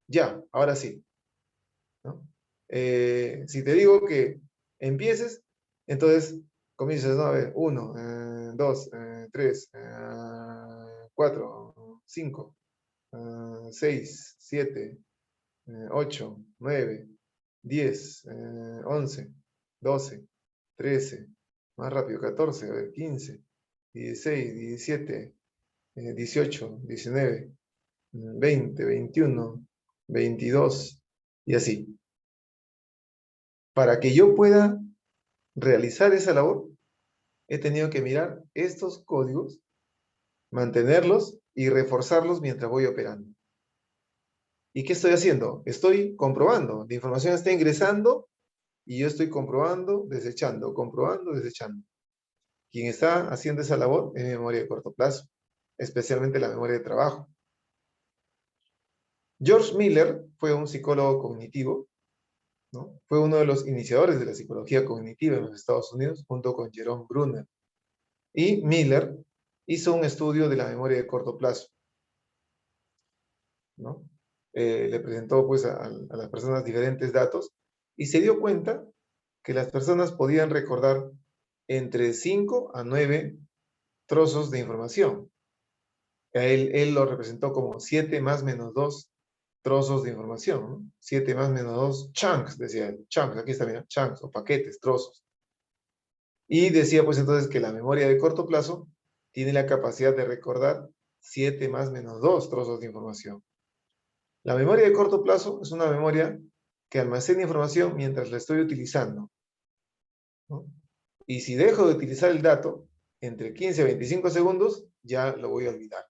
Ya, ahora sí, ¿no? Si te digo que empieces, entonces comienzas, ¿no? A ver, 1, 2, 3, 4, 5, 6, 7, 8, 9, 10, 11, 12, 13, más rápido, 14, a ver, 15, 16, 17, 18, 19, 20, 21, 22, y así. Para que yo pueda realizar esa labor, he tenido que mirar estos códigos, mantenerlos y reforzarlos mientras voy operando. ¿Y qué estoy haciendo? Estoy comprobando. La información está ingresando y yo estoy comprobando, desechando, comprobando, desechando. Quien está haciendo esa labor es memoria de corto plazo, especialmente la memoria de trabajo. George Miller fue un psicólogo cognitivo, ¿no? Fue uno de los iniciadores de la psicología cognitiva en los Estados Unidos, junto con Jerome Bruner. Y Miller hizo un estudio de la memoria de corto plazo, ¿no? Le presentó pues a las personas diferentes datos y se dio cuenta que las personas podían recordar entre 5 a 9 trozos de información. Él lo representó como 7 más menos 2 trozos de información, ¿no? 7 más menos 2 chunks, decía él. Chunks, aquí está, mira, chunks o paquetes, trozos. Y decía pues entonces que la memoria de corto plazo tiene la capacidad de recordar 7 más menos 2 trozos de información. La memoria de corto plazo es una memoria que almacena información mientras la estoy utilizando, ¿no? Y si dejo de utilizar el dato, entre 15 a 25 segundos, ya lo voy a olvidar.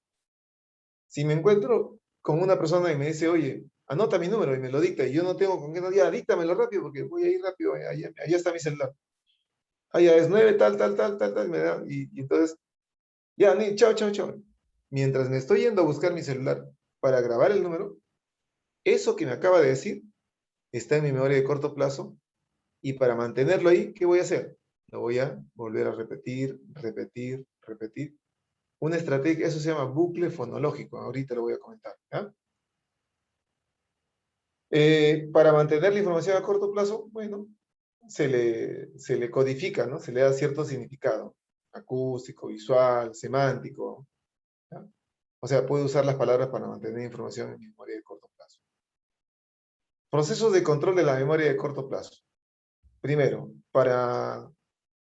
Si me encuentro con una persona y me dice, oye, anota mi número y me lo dicta, y yo no tengo con qué no, ya, díctamelo rápido porque voy a ir rápido, allá está mi celular. Allá es 9, tal, tal, tal, tal, tal, me da, y entonces, ya, chao, chao, chao. Mientras me estoy yendo a buscar mi celular para grabar el número, eso que me acaba de decir está en mi memoria de corto plazo, y para mantenerlo ahí, ¿qué voy a hacer? Lo voy a volver a repetir, repetir, repetir. Una estrategia, eso se llama bucle fonológico, ahorita lo voy a comentar, ¿ya? Para mantener la información a corto plazo, bueno, se le codifica, ¿no? Se le da cierto significado, acústico, visual, semántico, ¿ya? O sea, puede usar las palabras para mantener información en memoria de corto plazo. Procesos de control de la memoria de corto plazo. Primero, para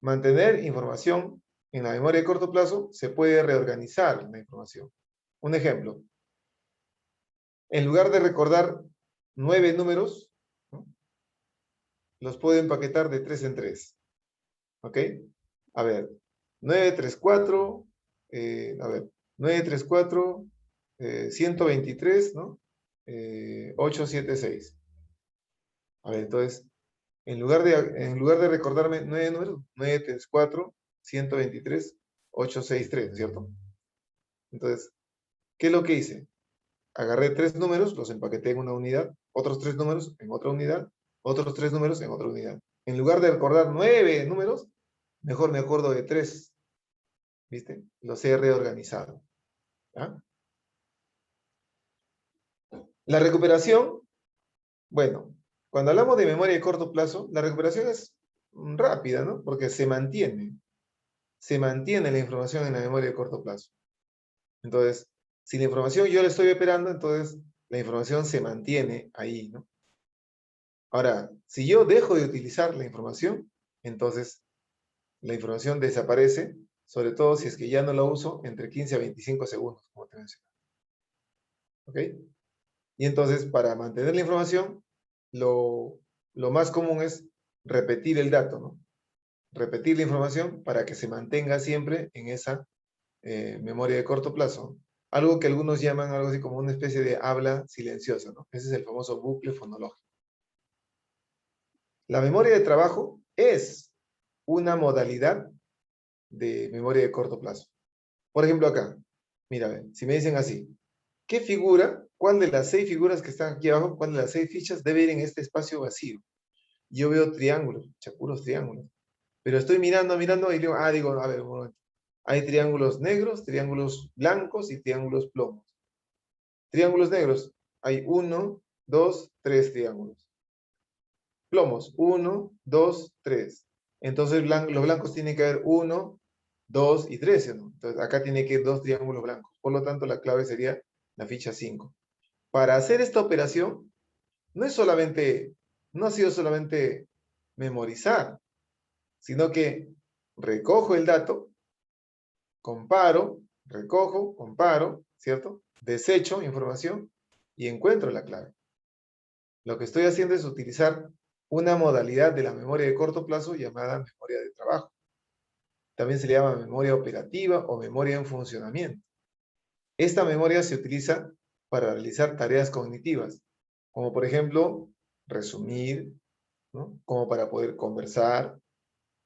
mantener información en la memoria de corto plazo, se puede reorganizar la información. Un ejemplo, en lugar de recordar 9 números, ¿no?, los puedo empaquetar de 3 en 3. ¿Ok? A ver, 934, a ver, 934, 123, ¿no? 876. A ver, entonces, en lugar de recordarme 9 números, 934, 123, 863, ¿cierto? Entonces, ¿qué es lo que hice? Agarré 3 números, los empaqueté en una unidad, otros 3 números en otra unidad, otros 3 números en otra unidad. En lugar de recordar 9 números, mejor me acuerdo de 3. ¿Viste? Los he reorganizado. ¿Ya? La recuperación, bueno, cuando hablamos de memoria de corto plazo, la recuperación es rápida, ¿no? Porque se mantiene la información en la memoria de corto plazo. Entonces, si la información yo la estoy operando, entonces la información se mantiene ahí, ¿no? Ahora, si yo dejo de utilizar la información, entonces la información desaparece, sobre todo si es que ya no la uso entre 15 a 25 segundos, como te mencioné. ¿Ok? Y entonces, para mantener la información, lo más común es repetir el dato, ¿no? Repetir la información para que se mantenga siempre en esa memoria de corto plazo. Algo que algunos llaman algo así como una especie de habla silenciosa, ¿no? Ese es el famoso bucle fonológico. La memoria de trabajo es una modalidad de memoria de corto plazo. Por ejemplo, acá, mira, si me dicen así, ¿qué figura, cuál de las 6 figuras que están aquí abajo, cuál de las 6 fichas debe ir en este espacio vacío? Yo veo triángulos, puros triángulos. Pero estoy mirando, mirando y digo, a ver, un momento. Hay triángulos negros, triángulos blancos y triángulos plomos. Triángulos negros, hay 1, 2, 3 triángulos. Plomos, 1, 2, 3. Entonces los blancos tienen que haber 1, 2 y 3, ¿no? Entonces acá tiene que ir 2 triángulos blancos. Por lo tanto, la clave sería la ficha 5. Para hacer esta operación, no ha sido solamente memorizar, sino que recojo el dato, comparo, recojo, comparo, ¿cierto? Desecho información y encuentro la clave. Lo que estoy haciendo es utilizar una modalidad de la memoria de corto plazo llamada memoria de trabajo. También se le llama memoria operativa o memoria en funcionamiento. Esta memoria se utiliza para realizar tareas cognitivas, como por ejemplo, resumir, ¿no? Como para poder conversar,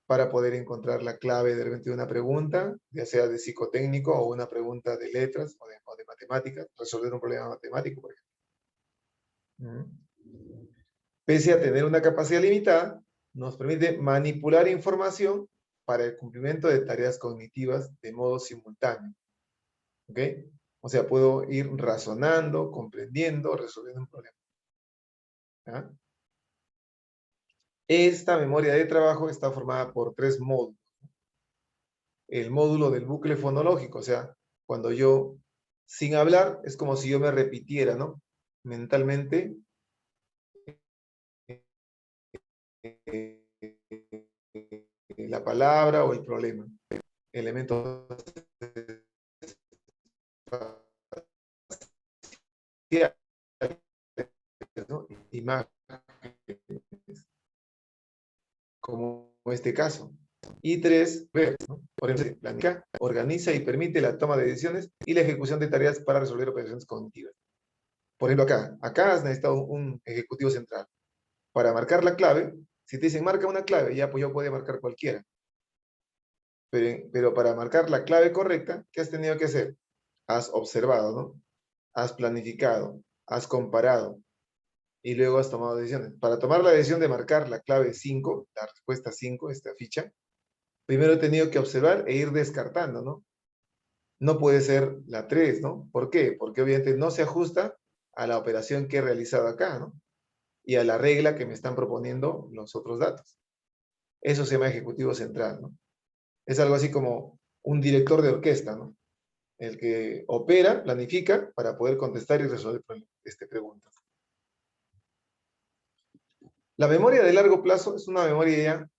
para poder encontrar la clave de repente de una pregunta, ya sea de psicotécnico o una pregunta de letras o de matemáticas, resolver un problema matemático, por ejemplo. Pese a tener una capacidad limitada, nos permite manipular información para el cumplimiento de tareas cognitivas de modo simultáneo. ¿Ok? O sea, puedo ir razonando, comprendiendo, resolviendo un problema. ¿Ah? Esta memoria de trabajo está formada por 3 módulos. El módulo del bucle fonológico, o sea, cuando yo, sin hablar, es como si yo me repitiera, ¿no? Mentalmente, la palabra o el problema. Elementos, ¿no? Imágenes, como este caso. Y 3, ver, ¿no? Por ejemplo, planifica, organiza y permite la toma de decisiones y la ejecución de tareas para resolver operaciones cognitivas. Por ejemplo, acá has necesitado un ejecutivo central. Para marcar la clave, si te dicen marca una clave, ya pues yo podía marcar cualquiera. Pero para marcar la clave correcta, ¿qué has tenido que hacer? Has observado, ¿no? Has planificado, has comparado y luego has tomado decisiones. Para tomar la decisión de marcar la clave 5, la respuesta 5, esta ficha, primero he tenido que observar e ir descartando, ¿no? No puede ser la 3, ¿no? ¿Por qué? Porque obviamente no se ajusta a la operación que he realizado acá, ¿no? Y a la regla que me están proponiendo los otros datos. Eso se llama ejecutivo central, ¿no? Es algo así como un director de orquesta, ¿no? El que opera, planifica para poder contestar y resolver preguntas. La memoria de largo plazo es una memoria ya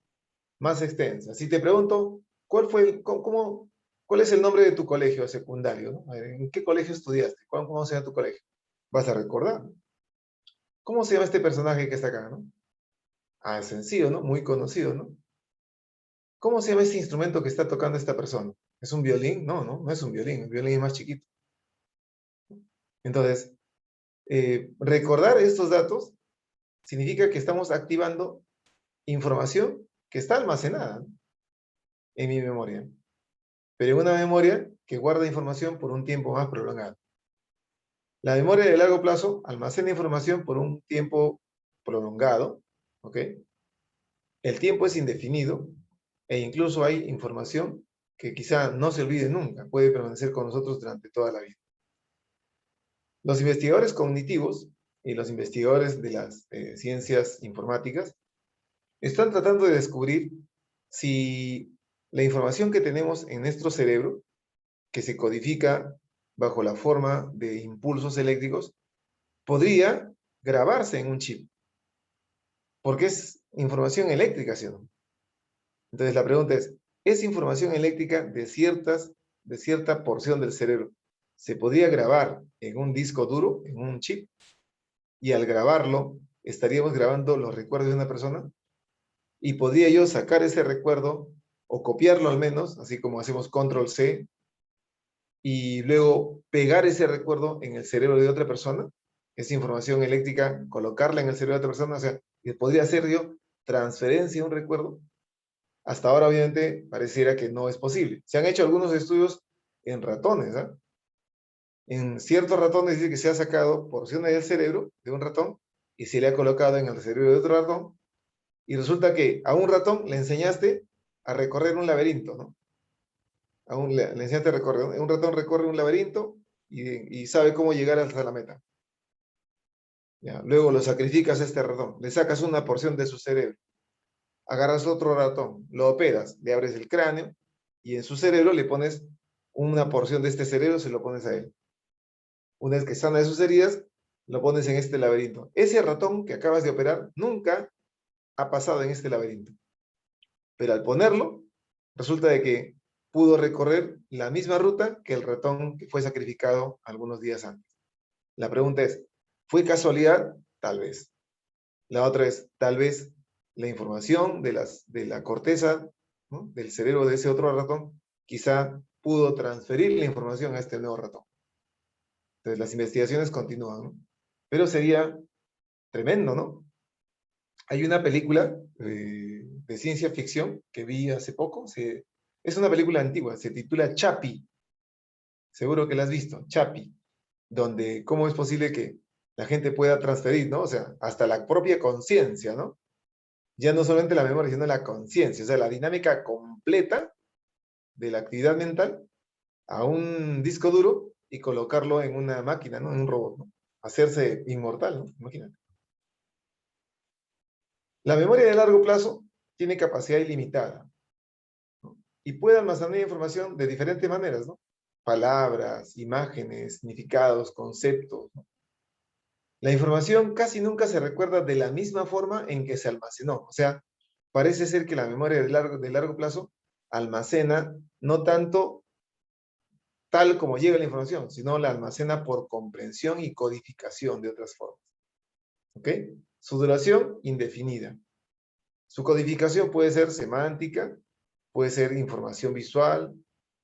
más extensa. Si te pregunto, ¿cuál es el nombre de tu colegio secundario? ¿No? ¿En qué colegio estudiaste? ¿Cómo se llama tu colegio? Vas a recordar. ¿Cómo se llama este personaje que está acá? ¿No? Ah, es sencillo, ¿no? Muy conocido, ¿no? ¿Cómo se llama este instrumento que está tocando esta persona? ¿Es un violín? No, no es un violín. El violín es más chiquito. Entonces, recordar estos datos significa que estamos activando información que está almacenada, ¿no? En mi memoria. Pero en una memoria que guarda información por un tiempo más prolongado. La memoria de largo plazo almacena información por un tiempo prolongado, ¿ok? El tiempo es indefinido e incluso hay información que quizá no se olvide nunca, puede permanecer con nosotros durante toda la vida. Los investigadores cognitivos y los investigadores de las ciencias informáticas están tratando de descubrir si la información que tenemos en nuestro cerebro, que se codifica bajo la forma de impulsos eléctricos, podría grabarse en un chip, porque es información eléctrica, ¿sí o no? Entonces la pregunta ¿es información eléctrica de cierta porción del cerebro? ¿Se podría grabar en un disco duro, en un chip? Y al grabarlo, estaríamos grabando los recuerdos de una persona, y podría yo sacar ese recuerdo, o copiarlo al menos, así como hacemos control C, y luego pegar ese recuerdo en el cerebro de otra persona, esa información eléctrica, colocarla en el cerebro de otra persona, o sea, podría hacer yo transferencia de un recuerdo. Hasta ahora, obviamente, pareciera que no es posible. Se han hecho algunos estudios en ratones, ¿eh? En ciertos ratones dice que se ha sacado porciones del cerebro de un ratón y se le ha colocado en el cerebro de otro ratón, y resulta que a un ratón le enseñaste a recorrer un laberinto, ¿no? Le enseñaste a recorrer, un ratón recorre un laberinto y sabe cómo llegar hasta la meta. Ya, luego lo sacrificas a este ratón, le sacas una porción de su cerebro, agarras otro ratón, lo operas, le abres el cráneo y en su cerebro le pones una porción de este cerebro, se lo pones a él. Una vez que sana de sus heridas, lo pones en este laberinto. Ese ratón que acabas de operar nunca ha pasado en este laberinto. Pero al ponerlo, resulta de que pudo recorrer la misma ruta que el ratón que fue sacrificado algunos días antes. La pregunta es, ¿fue casualidad? Tal vez. La otra es, tal vez la información de la corteza, ¿no?, del cerebro de ese otro ratón, quizá pudo transferir la información a este nuevo ratón. Entonces las investigaciones continúan, ¿no? Pero sería tremendo, ¿no? Hay una película de ciencia ficción que vi hace poco, es una película antigua, se titula Chappie, seguro que la has visto, Chappie, donde cómo es posible que la gente pueda transferir, ¿no? O sea, hasta la propia conciencia, ¿no? Ya no solamente la memoria, sino la conciencia, o sea, la dinámica completa de la actividad mental a un disco duro y colocarlo en una máquina, ¿no? En un robot, ¿no? Hacerse inmortal, ¿no? Imagínate. La memoria de largo plazo tiene capacidad ilimitada, ¿no? Y puede almacenar información de diferentes maneras, ¿no? Palabras, imágenes, significados, conceptos, ¿no? La información casi nunca se recuerda de la misma forma en que se almacenó. O sea, parece ser que la memoria de largo plazo almacena no tanto tal como llega la información, sino la almacena por comprensión y codificación de otras formas. ¿Ok? Su duración, indefinida. Su codificación puede ser semántica, puede ser información visual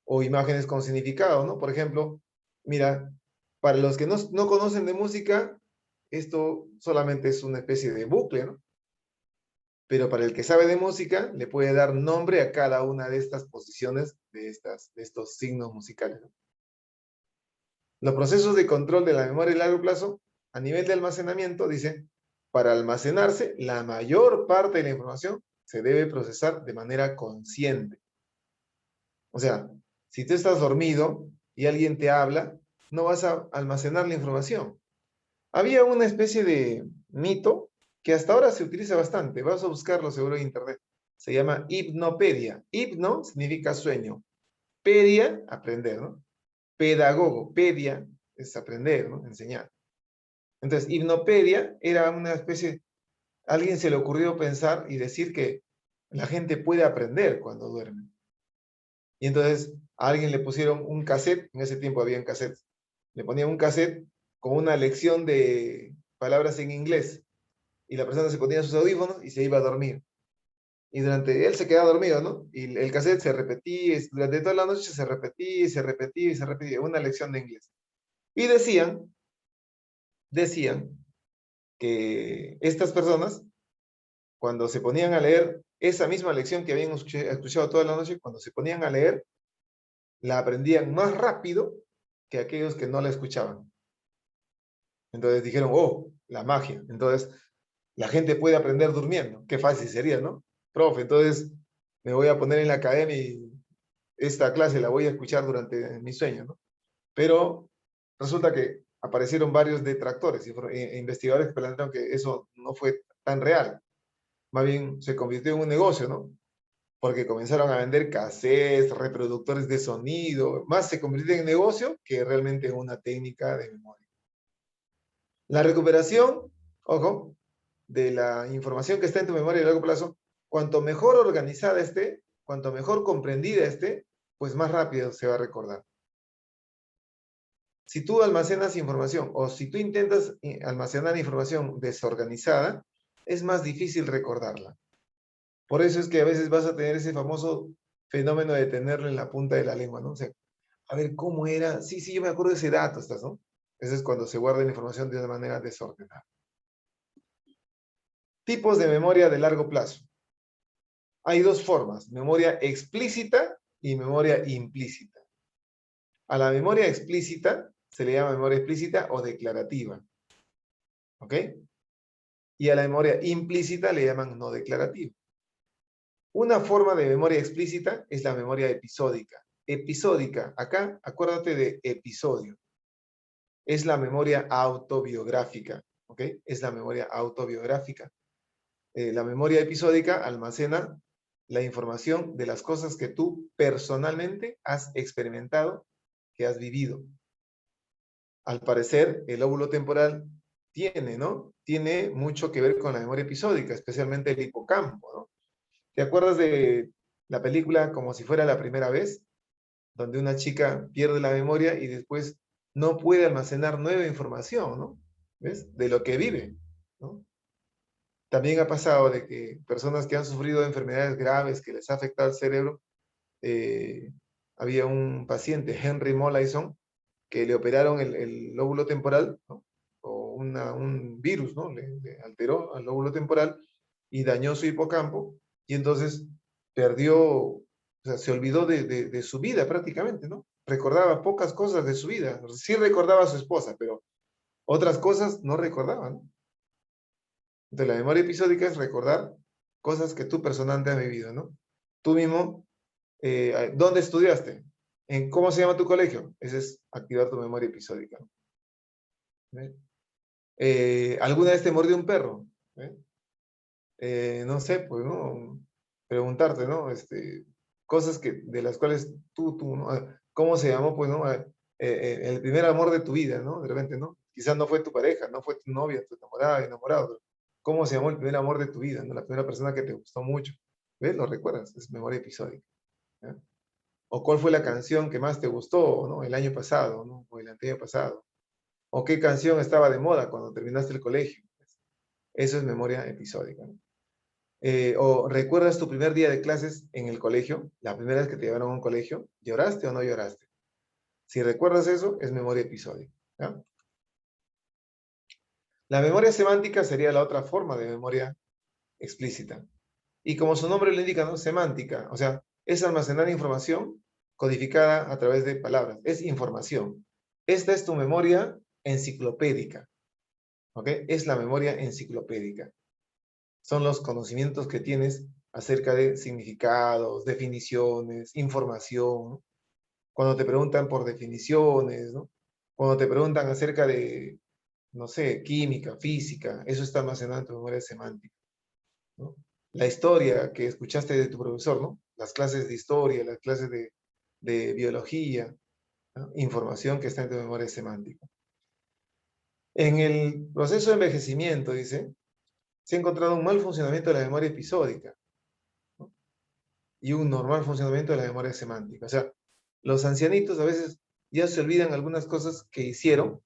o imágenes con significado, ¿no? Por ejemplo, mira, para los que no conocen de música, esto solamente es una especie de bucle, ¿no? Pero para el que sabe de música, le puede dar nombre a cada una de estas posiciones, de estos signos musicales, ¿no? Los procesos de control de la memoria a largo plazo, a nivel de almacenamiento, dice, para almacenarse, la mayor parte de la información se debe procesar de manera consciente. O sea, si tú estás dormido y alguien te habla, no vas a almacenar la información. Había una especie de mito que hasta ahora se utiliza bastante. Vas a buscarlo seguro en internet. Se llama hipnopedia. Hipno significa sueño. Pedia, aprender, ¿no? Pedagogo, pedia es aprender, ¿no? Enseñar. Entonces, hipnopedia era una especie, a alguien se le ocurrió pensar y decir que la gente puede aprender cuando duerme. Y entonces a alguien le pusieron un cassette, en ese tiempo había cassettes, le ponían un cassette con una lección de palabras en inglés y la persona se ponía sus audífonos y se iba a dormir. Y durante él se quedaba dormido, ¿no? Y el cassette se repetía, durante toda la noche se repetía y se repetía y se repetía, una lección de inglés. Y decían que estas personas, cuando se ponían a leer esa misma lección que habían escuchado toda la noche, cuando se ponían a leer, la aprendían más rápido que aquellos que no la escuchaban. Entonces dijeron, oh, la magia. Entonces, la gente puede aprender durmiendo. Qué fácil sería, ¿no? Profe, entonces me voy a poner en la academia y esta clase la voy a escuchar durante mi sueño, ¿no? Pero resulta que aparecieron varios detractores e investigadores que plantearon que eso no fue tan real. Más bien se convirtió en un negocio, ¿no? Porque comenzaron a vender cassettes, reproductores de sonido, más se convirtió en negocio que realmente en una técnica de memoria. La recuperación, ojo, de la información que está en tu memoria a largo plazo, cuanto mejor organizada esté, cuanto mejor comprendida esté, pues más rápido se va a recordar. Si tú almacenas información o si tú intentas almacenar información desorganizada, es más difícil recordarla. Por eso es que a veces vas a tener ese famoso fenómeno de tenerlo en la punta de la lengua, ¿no? O sea, a ver, ¿cómo era? Sí, sí, yo me acuerdo de ese dato, ¿no? Ese es cuando se guarda la información de una manera desordenada. Tipos de memoria de largo plazo. Hay dos formas, memoria explícita y memoria implícita. A la memoria explícita se le llama memoria explícita o declarativa. ¿Ok? Y a la memoria implícita le llaman no declarativa. Una forma de memoria explícita es la memoria episódica. Episódica, acá acuérdate de episodio. Es la memoria autobiográfica. ¿Ok? Es la memoria autobiográfica. La memoria episódica almacena la información de las cosas que tú personalmente has experimentado, que has vivido. Al parecer, el lóbulo temporal tiene, ¿no? Tiene mucho que ver con la memoria episódica, especialmente el hipocampo, ¿no? ¿Te acuerdas de la película Como si fuera la primera vez? Donde una chica pierde la memoria y después no puede almacenar nueva información, ¿no? ¿Ves? De lo que vive, ¿no? También ha pasado de que personas que han sufrido de enfermedades graves que les ha afectado el cerebro, eh, había un paciente, Henry Molaison, que le operaron el lóbulo temporal, ¿no? O un virus, ¿no? Le alteró al lóbulo temporal y dañó su hipocampo, y entonces perdió, o sea, se olvidó de su vida prácticamente, ¿no? Recordaba pocas cosas de su vida. Sí recordaba a su esposa, pero Otras cosas no recordaban. Entonces, la memoria episódica es recordar cosas que tú personalmente has vivido, ¿no? Tú mismo, ¿dónde estudiaste? ¿Cómo se llama tu colegio? Ese es activar tu memoria episódica, ¿no? ¿Alguna vez te mordió un perro? No sé, pues, ¿no? Preguntarte, ¿no? Cosas de las cuales tú, ¿no? ¿Cómo se llamó, pues, ¿no? El primer amor de tu vida, ¿no? De repente, ¿no? Quizás no fue tu pareja, no fue tu novia, tu enamorada, enamorado. Pero ¿cómo se llamó el primer amor de tu vida, ¿no? La primera persona que te gustó mucho. ¿Ves? Lo recuerdas, es memoria episódica. ¿Ya? O cuál fue la canción que más te gustó, ¿no? El año pasado, ¿no? O el año pasado. O qué canción estaba de moda cuando terminaste el colegio. Eso es memoria episódica, ¿no? O recuerdas tu primer día de clases en el colegio, la primera vez que te llevaron a un colegio, ¿lloraste o no lloraste? Si recuerdas eso, es memoria episódica, ¿ya? La memoria semántica sería la otra forma de memoria explícita. Y como su nombre lo indica, ¿no? Semántica, o sea, es almacenar información codificada a través de palabras, es información. Esta es tu memoria enciclopédica, ¿ok? Es la memoria enciclopédica. Son los conocimientos que tienes acerca de significados, definiciones, información. Cuando te preguntan por definiciones, ¿no? Cuando te preguntan acerca de, no sé, química, física, eso está almacenado en tu memoria semántica, ¿no? La historia que escuchaste de tu profesor, ¿no? Las clases de historia, las clases de biología, ¿no? Información que está en tu memoria semántica. En el proceso de envejecimiento, dice, se ha encontrado un mal funcionamiento de la memoria episódica, ¿no? Y un normal funcionamiento de la memoria semántica. O sea, los ancianitos a veces ya se olvidan algunas cosas que hicieron,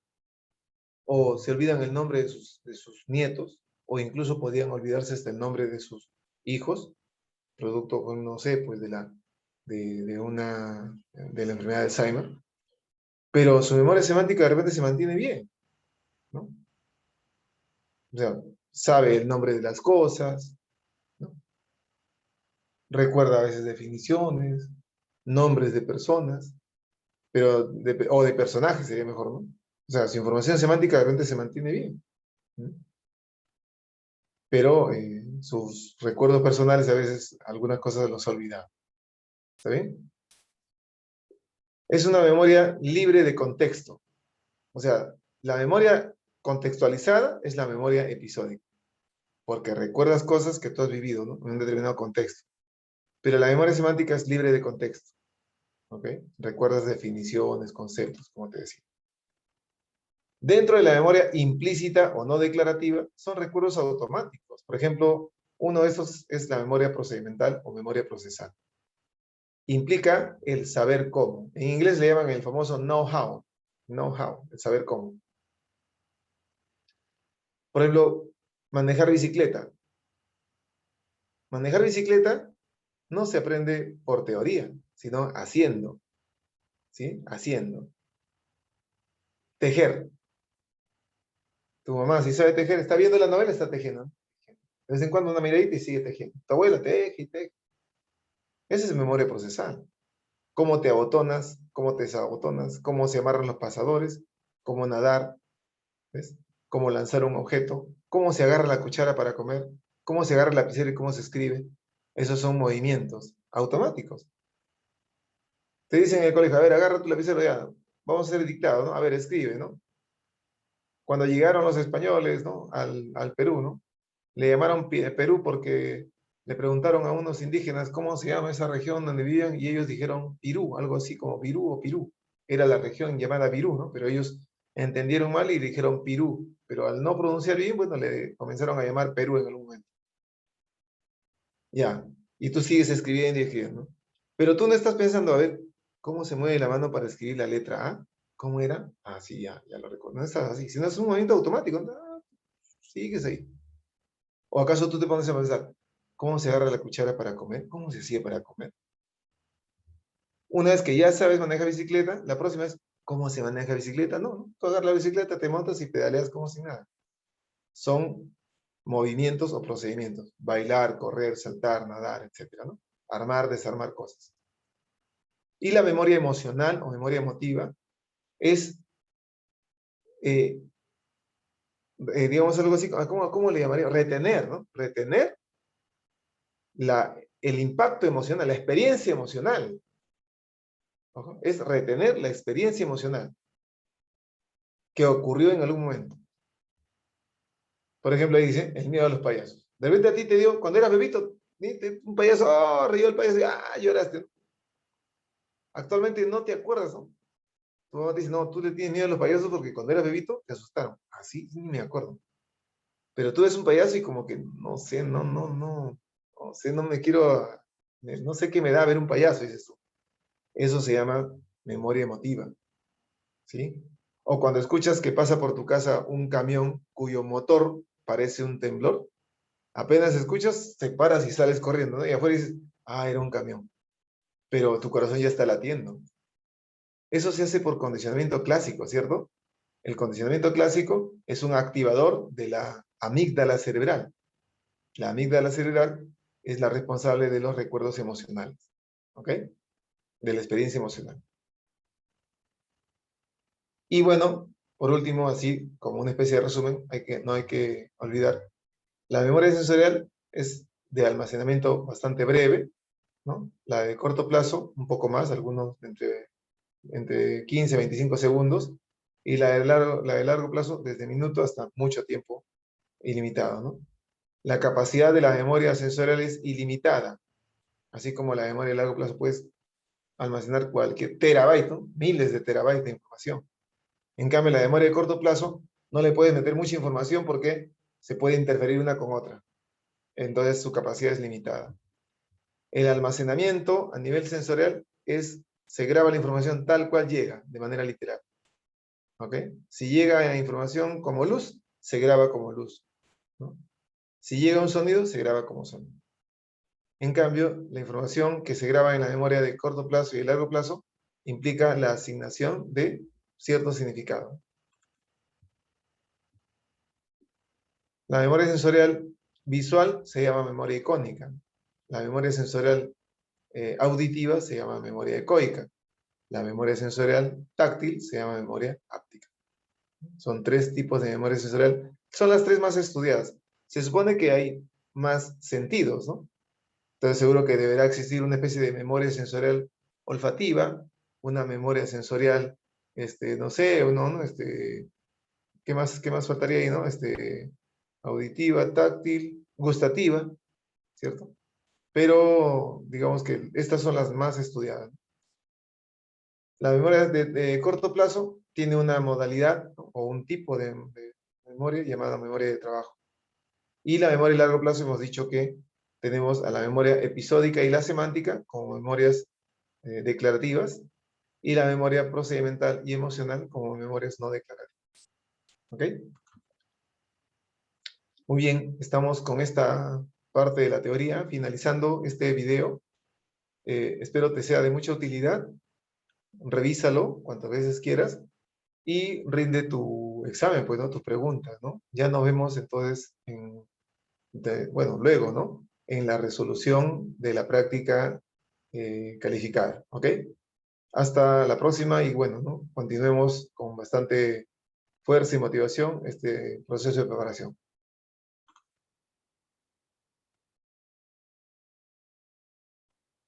o se olvidan el nombre de sus nietos, o incluso podían olvidarse hasta el nombre de sus hijos, producto, no sé, pues de la enfermedad de Alzheimer, pero su memoria semántica de repente se mantiene bien, ¿no? O sea, sabe el nombre de las cosas, ¿no? Recuerda a veces definiciones, nombres de personas, o de personajes sería mejor, ¿no? O sea, su información semántica de repente se mantiene bien, ¿no? Pero sus recuerdos personales a veces algunas cosas los ha olvidado. ¿Está bien? Es una memoria libre de contexto. O sea, la memoria contextualizada es la memoria episódica, porque recuerdas cosas que tú has vivido, ¿no? En un determinado contexto. Pero la memoria semántica es libre de contexto. ¿Ok? Recuerdas definiciones, conceptos, como te decía. Dentro de la memoria implícita o no declarativa, son recuerdos automáticos. Por ejemplo, uno de esos es la memoria procedimental o memoria procesal. Implica el saber cómo. En inglés le llaman el famoso know-how. Know-how, el saber cómo. Por ejemplo, manejar bicicleta. Manejar bicicleta no se aprende por teoría, sino haciendo. ¿Sí? Haciendo. Tejer. Tu mamá, si sabe tejer, está viendo la novela, está tejiendo. De vez en cuando una miradita y sigue tejiendo. Tu abuela teje y teje. Esa es memoria procesal. Cómo te abotonas, cómo te desabotonas, cómo se amarran los pasadores, cómo nadar, ¿ves? Cómo lanzar un objeto, cómo se agarra la cuchara para comer, cómo se agarra el lapicero y cómo se escribe. Esos son movimientos automáticos. Te dicen en el colegio, a ver, agarra tu lapicero ya, vamos a hacer el dictado, ¿no? A ver, escribe, ¿no? Cuando llegaron los españoles, ¿no? Al Perú, ¿no? Le llamaron Perú porque le preguntaron a unos indígenas cómo se llama esa región donde vivían y ellos dijeron Pirú, algo así como Pirú o Pirú. Era la región llamada Pirú, ¿no? Pero ellos entendieron mal y dijeron Pirú. Pero al no pronunciar bien, bueno, le comenzaron a llamar Perú en algún momento. Ya. Y tú sigues escribiendo y escribiendo, ¿no? Pero tú no estás pensando, a ver, ¿cómo se mueve la mano para escribir la letra A? ¿Cómo era? Ah, sí, ya lo recuerdo. No estás así. Si no es un movimiento automático, no, sigues ahí. ¿O acaso tú te pones a pensar, cómo se agarra la cuchara para comer? ¿Cómo se hacía para comer? Una vez que ya sabes manejar bicicleta, la próxima es, ¿cómo se maneja bicicleta? No, no. Tú agarras la bicicleta, te montas y pedaleas como si nada. Son movimientos o procedimientos. Bailar, correr, saltar, nadar, etcétera, ¿no? Armar, desarmar cosas. Y la memoria emocional o memoria emotiva es digamos algo así, ¿cómo le llamaría? Retener, ¿no? Retener el impacto emocional, la experiencia emocional. Ojo, es retener la experiencia emocional que ocurrió en algún momento. Por ejemplo, ahí dice, el miedo a los payasos. De repente a ti te dio, cuando eras bebito, un payaso, oh, rió el payaso, lloraste. Actualmente no te acuerdas, ¿no? Tu mamá te dice, no, tú le tienes miedo a los payasos porque cuando eras bebito te asustaron. Así, sí, me acuerdo. Pero tú ves un payaso y como que, no sé, no sé, no me quiero, no sé qué me da ver un payaso, dices tú. Eso se llama memoria emotiva, ¿sí? O cuando escuchas que pasa por tu casa un camión cuyo motor parece un temblor, apenas escuchas, te paras y sales corriendo, ¿no? Y afuera dices, era un camión. Pero tu corazón ya está latiendo. Eso se hace por condicionamiento clásico, ¿cierto? El condicionamiento clásico es un activador de la amígdala cerebral. La amígdala cerebral es la responsable de los recuerdos emocionales, ¿ok? De la experiencia emocional. Y bueno, por último, así como una especie de resumen, no hay que olvidar, la memoria sensorial es de almacenamiento bastante breve, ¿no? La de corto plazo, un poco más, algunos entre 15 y 25 segundos, y la de largo plazo, desde minutos hasta mucho tiempo, ilimitado, ¿no? La capacidad de la memoria sensorial es ilimitada, así como la memoria de largo plazo puedes almacenar cualquier terabyte, ¿no? Miles de terabytes de información. En cambio, la memoria de corto plazo no le puedes meter mucha información porque se puede interferir una con otra. Entonces, su capacidad es limitada. El almacenamiento a nivel sensorial se graba la información tal cual llega, de manera literal. ¿Ok? Si llega la información como luz, se graba como luz, ¿no? Si llega un sonido, se graba como sonido. En cambio, la información que se graba en la memoria de corto plazo y de largo plazo implica la asignación de cierto significado. La memoria sensorial visual se llama memoria icónica. La memoria sensorial auditiva se llama memoria ecoica. La memoria sensorial táctil se llama memoria áptica. Son tres tipos de memoria sensorial. Son las tres más estudiadas. Se supone que hay más sentidos, ¿no? Entonces seguro que deberá existir una especie de memoria sensorial olfativa, una memoria sensorial, no sé, ¿no? qué más faltaría ahí, no? Auditiva, táctil, gustativa, ¿cierto? Pero digamos que estas son las más estudiadas. La memoria de corto plazo tiene una modalidad, ¿no? O un tipo de memoria llamada memoria de trabajo. Y la memoria de largo plazo hemos dicho que tenemos a la memoria episódica y la semántica como memorias declarativas y la memoria procedimental y emocional como memorias no declarativas. ¿Ok? Muy bien, estamos con esta parte de la teoría, finalizando este video. Espero te sea de mucha utilidad. Revísalo cuantas veces quieras y rinde tu examen, pues, ¿no? Tus preguntas, ¿no? Ya nos vemos entonces, bueno, luego, ¿no? En la resolución de la práctica calificada, ¿ok? Hasta la próxima y bueno, ¿no? Continuemos con bastante fuerza y motivación este proceso de preparación.